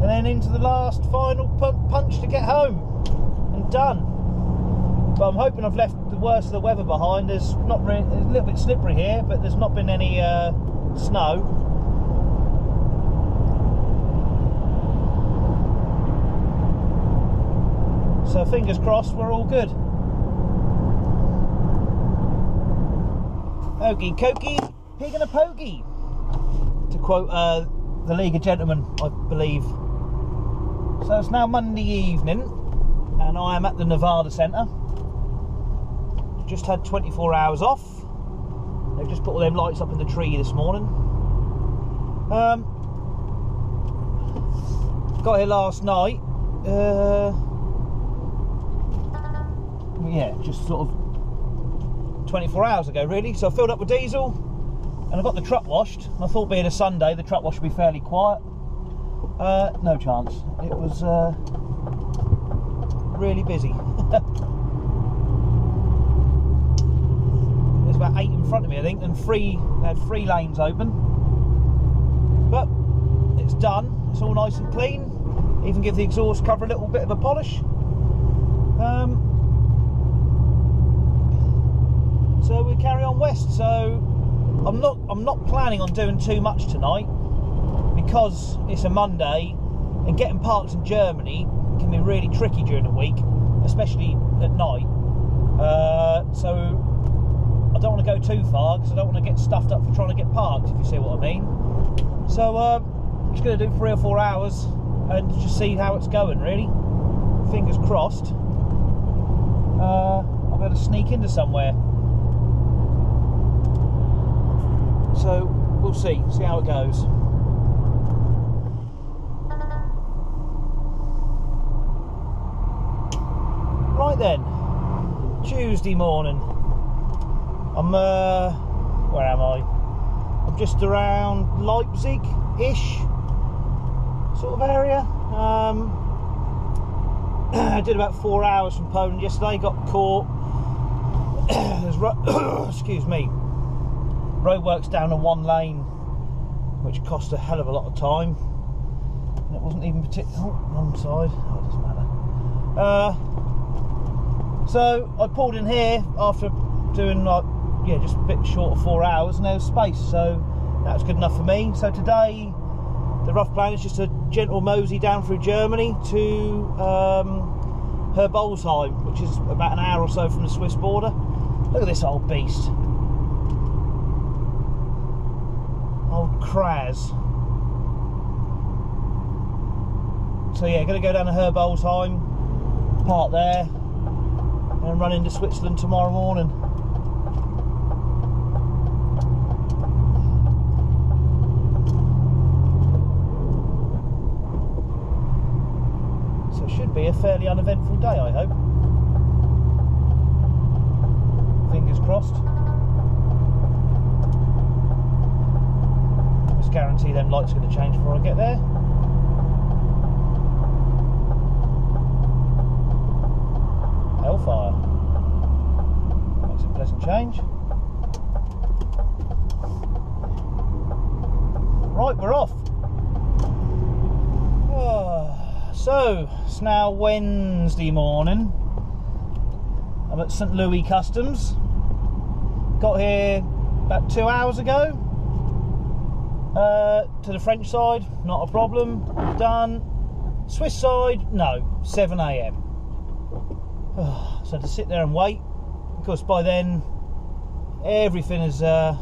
S1: and then into the last final punch to get home and done. But I'm hoping I've left the worst of the weather behind. There's not really, it's a little bit slippery here, but there's not been any snow. So fingers crossed, we're all good. Okie cokey, pig and a pokey, to quote the League of Gentlemen, I believe. So it's now Monday evening, and I am at the Nevada Centre. Just had 24 hours off. They've just put all them lights up in the tree this morning. Got here last night. Yeah, just sort of 24 hours ago really. So I filled up with diesel and I got the truck washed. I thought being a Sunday the truck wash would be fairly quiet. No chance. It was really busy. There's about 8 in front of me I think, and they had 3 lanes open. But it's done. It's all nice and clean. Even give the exhaust cover a little bit of a polish. So we carry on west. So I'm not planning on doing too much tonight because it's a Monday, and getting parked in Germany can be really tricky during the week, especially at night. So I don't want to go too far because I don't want to get stuffed up for trying to get parked, if you see what I mean. So I'm just going to do 3 or 4 hours and just see how it's going really. Fingers crossed I'll be able to sneak into somewhere. So we'll see how it goes. Right then, Tuesday morning. I'm where am I? I'm just around Leipzig-ish sort of area. I did about 4 hours from Poland yesterday. Got caught. Excuse me. Roadworks down a 1 lane, which cost a hell of a lot of time, and it wasn't even particular. Oh, wrong side. Oh, it doesn't matter. So I pulled in here after doing just a bit short of 4 hours, and there was space, so that was good enough for me. So today the rough plan is just a gentle mosey down through Germany to Herbolzheim, which is about an hour or so from the Swiss border. Look at this old beast. Old Kraz. So yeah, going to go down to Herbolzheim, park there, and run into Switzerland tomorrow morning. So it should be a fairly uneventful day, I hope. Fingers crossed. Guarantee them lights are going to change before I get there. Hellfire. Makes a pleasant change. Right, we're off. So it's now Wednesday morning. I'm at St. Louis Customs. Got here about 2 hours ago. To the French side, not a problem, done. Swiss side, no, 7 AM. So to sit there and wait course, by then everything is trying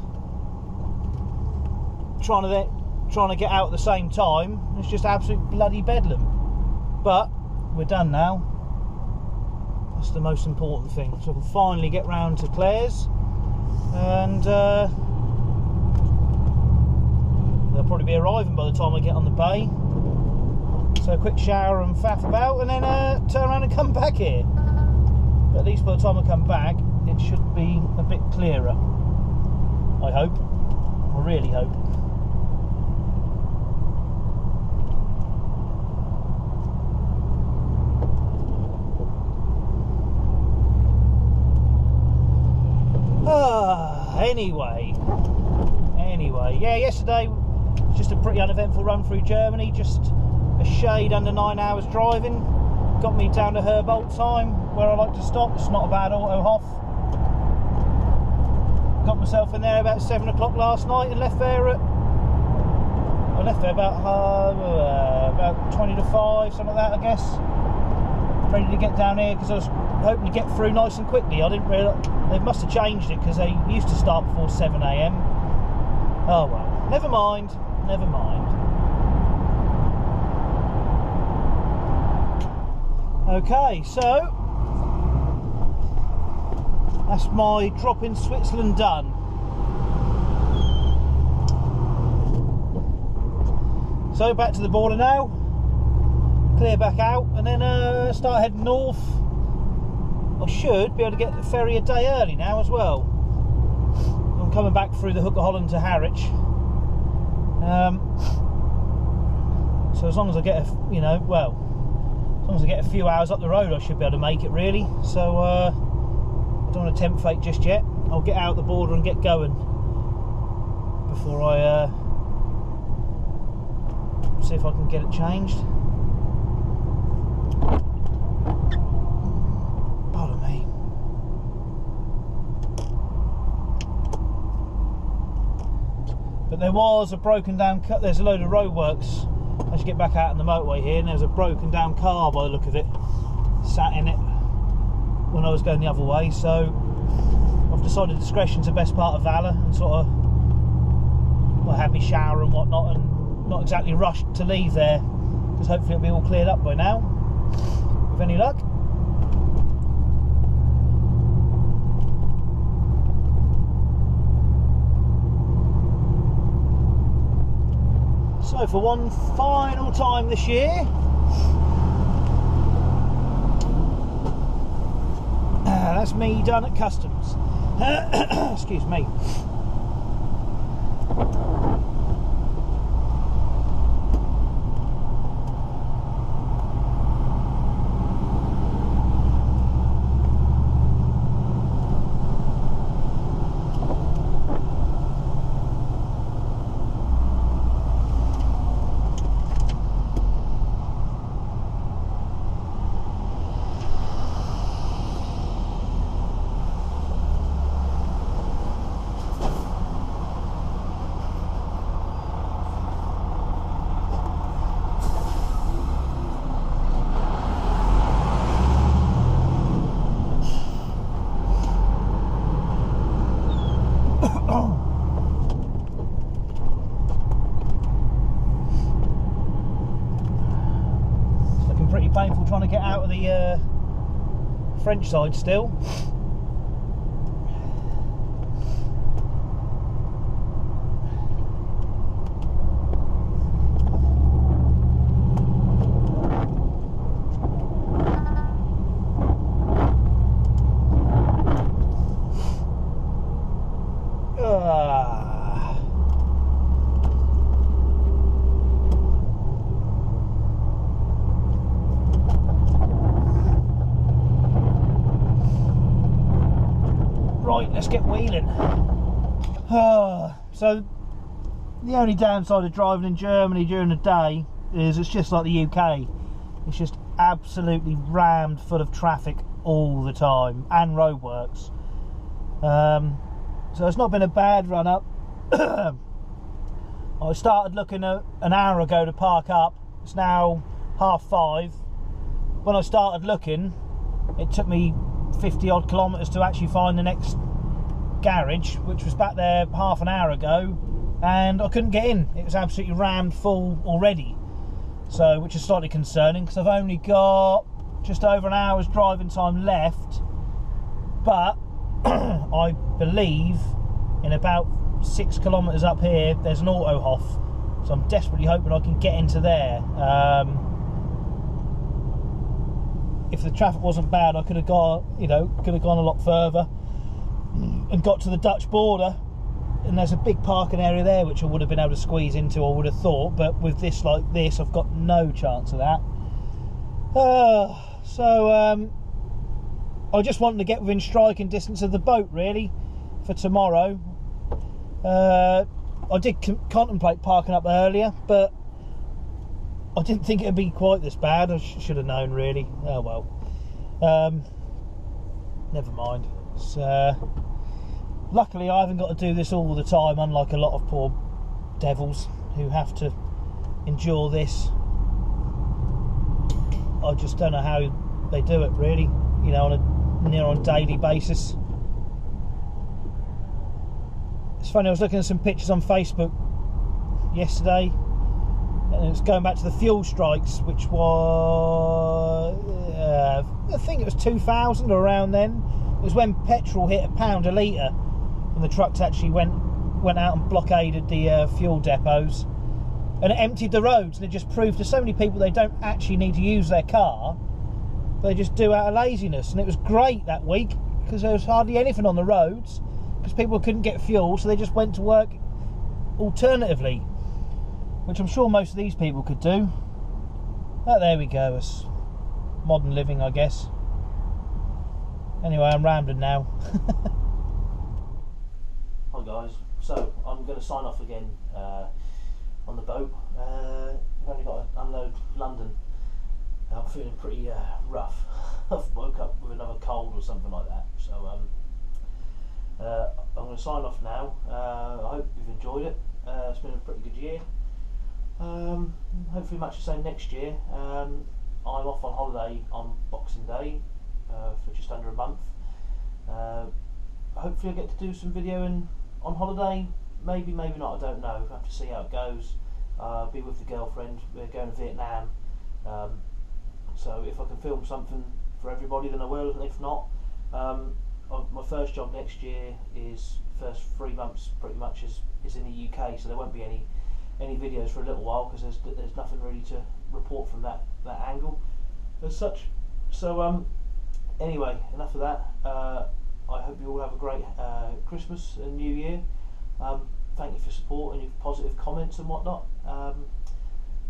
S1: to get out at the same time. It's just absolute bloody bedlam. But we're done now. That's the most important thing. So I can finally get round to Claire's, and they'll probably be arriving by the time I get on the bay. So a quick shower and faff about, and then turn around and come back here. But at least by the time I come back, it should be a bit clearer. I hope. I really hope. Anyway, yeah, yesterday was just a pretty uneventful run through Germany, just a shade under 9 hours driving. Got me down to Herbolzheim, where I like to stop. It's not a bad auto hof. Got myself in there about 7 o'clock last night and left there at, I left there about 20 to 5, something like that, I guess. Ready to get down here because I was hoping to get through nice and quickly. I didn't realise they must have changed it because they used to start before 7 AM. Oh well, never mind. Okay, so that's my drop in Switzerland done. So back to the border now, clear back out, and then start heading north. I should be able to get the ferry a day early now as well. I'm coming back through the Hook of Holland to Harwich. So as long as I get a, as long as I get a few hours up the road, I should be able to make it really. So I don't want to tempt fate just yet. I'll get out the border and get going before I see if I can get it changed. But there was a broken down car. There's a load of roadworks as you get back out on the motorway here, and there's a broken down car by the look of it sat in it when I was going the other way. So I've decided discretion's the best part of valour, and sort of had me shower and whatnot, and not exactly rushed to leave there, because hopefully it'll be all cleared up by now with any luck. So for one final time this year, that's me done at customs. Excuse me. Painful trying to get out of the French side still. Let's get wheeling. So the only downside of driving in Germany during the day is it's just like the UK. It's just absolutely rammed full of traffic all the time, and roadworks. So it's not been a bad run up. I started looking at an hour ago to park up. It's now 5:30. When I started looking, it took me 50 odd kilometres to actually find the next garage, which was back there half an hour ago, and I couldn't get in. It was absolutely rammed full already, so which is slightly concerning because I've only got just over an hour's driving time left, but I believe in about 6 kilometres up here there's an Autohof, so I'm desperately hoping I can get into there. If the traffic wasn't bad, I could have gone, could have gone a lot further and got to the Dutch border, and there's a big parking area there which I would have been able to squeeze into, I would have thought, but with this like this I've got no chance of that. So I just wanted to get within striking distance of the boat really for tomorrow. I did contemplate parking up earlier, but I didn't think it would be quite this bad. I should have known really. Oh well, never mind. Luckily I haven't got to do this all the time, unlike a lot of poor devils who have to endure this. I just don't know how they do it really, on a near on daily basis. It's funny, I was looking at some pictures on Facebook yesterday, and it's going back to the fuel strikes, which was I think it was 2000 or around then. It was when petrol hit £1 a litre, and the trucks actually went out and blockaded the fuel depots, and it emptied the roads, and it just proved to so many people they don't actually need to use their car, but they just do out of laziness. And it was great that week because there was hardly anything on the roads because people couldn't get fuel, so they just went to work alternatively, which I'm sure most of these people could do. But there we go, it's modern living, I guess. Anyway, I'm rambling now. Hi guys, so I'm going to sign off again on the boat. I've only got to unload London. I'm feeling pretty rough. I've woke up with another cold or something like that, so I'm going to sign off now. I hope you've enjoyed it. It's been a pretty good year. Hopefully much the same next year. I'm off on holiday on Boxing Day for just under a month. Hopefully I get to do some videoing on holiday. Maybe not, I don't know. I have to see how it goes. Be with the girlfriend. We're going to Vietnam. So if I can film something for everybody, then I will. And if not, my first job next year is first 3 months pretty much is in the UK, so there won't be any videos for a little while because there's nothing really to report from that angle as such. So anyway, enough of that. I hope you all have a great Christmas and New Year. Thank you for support and your positive comments and whatnot,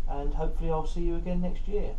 S1: and hopefully I'll see you again next year.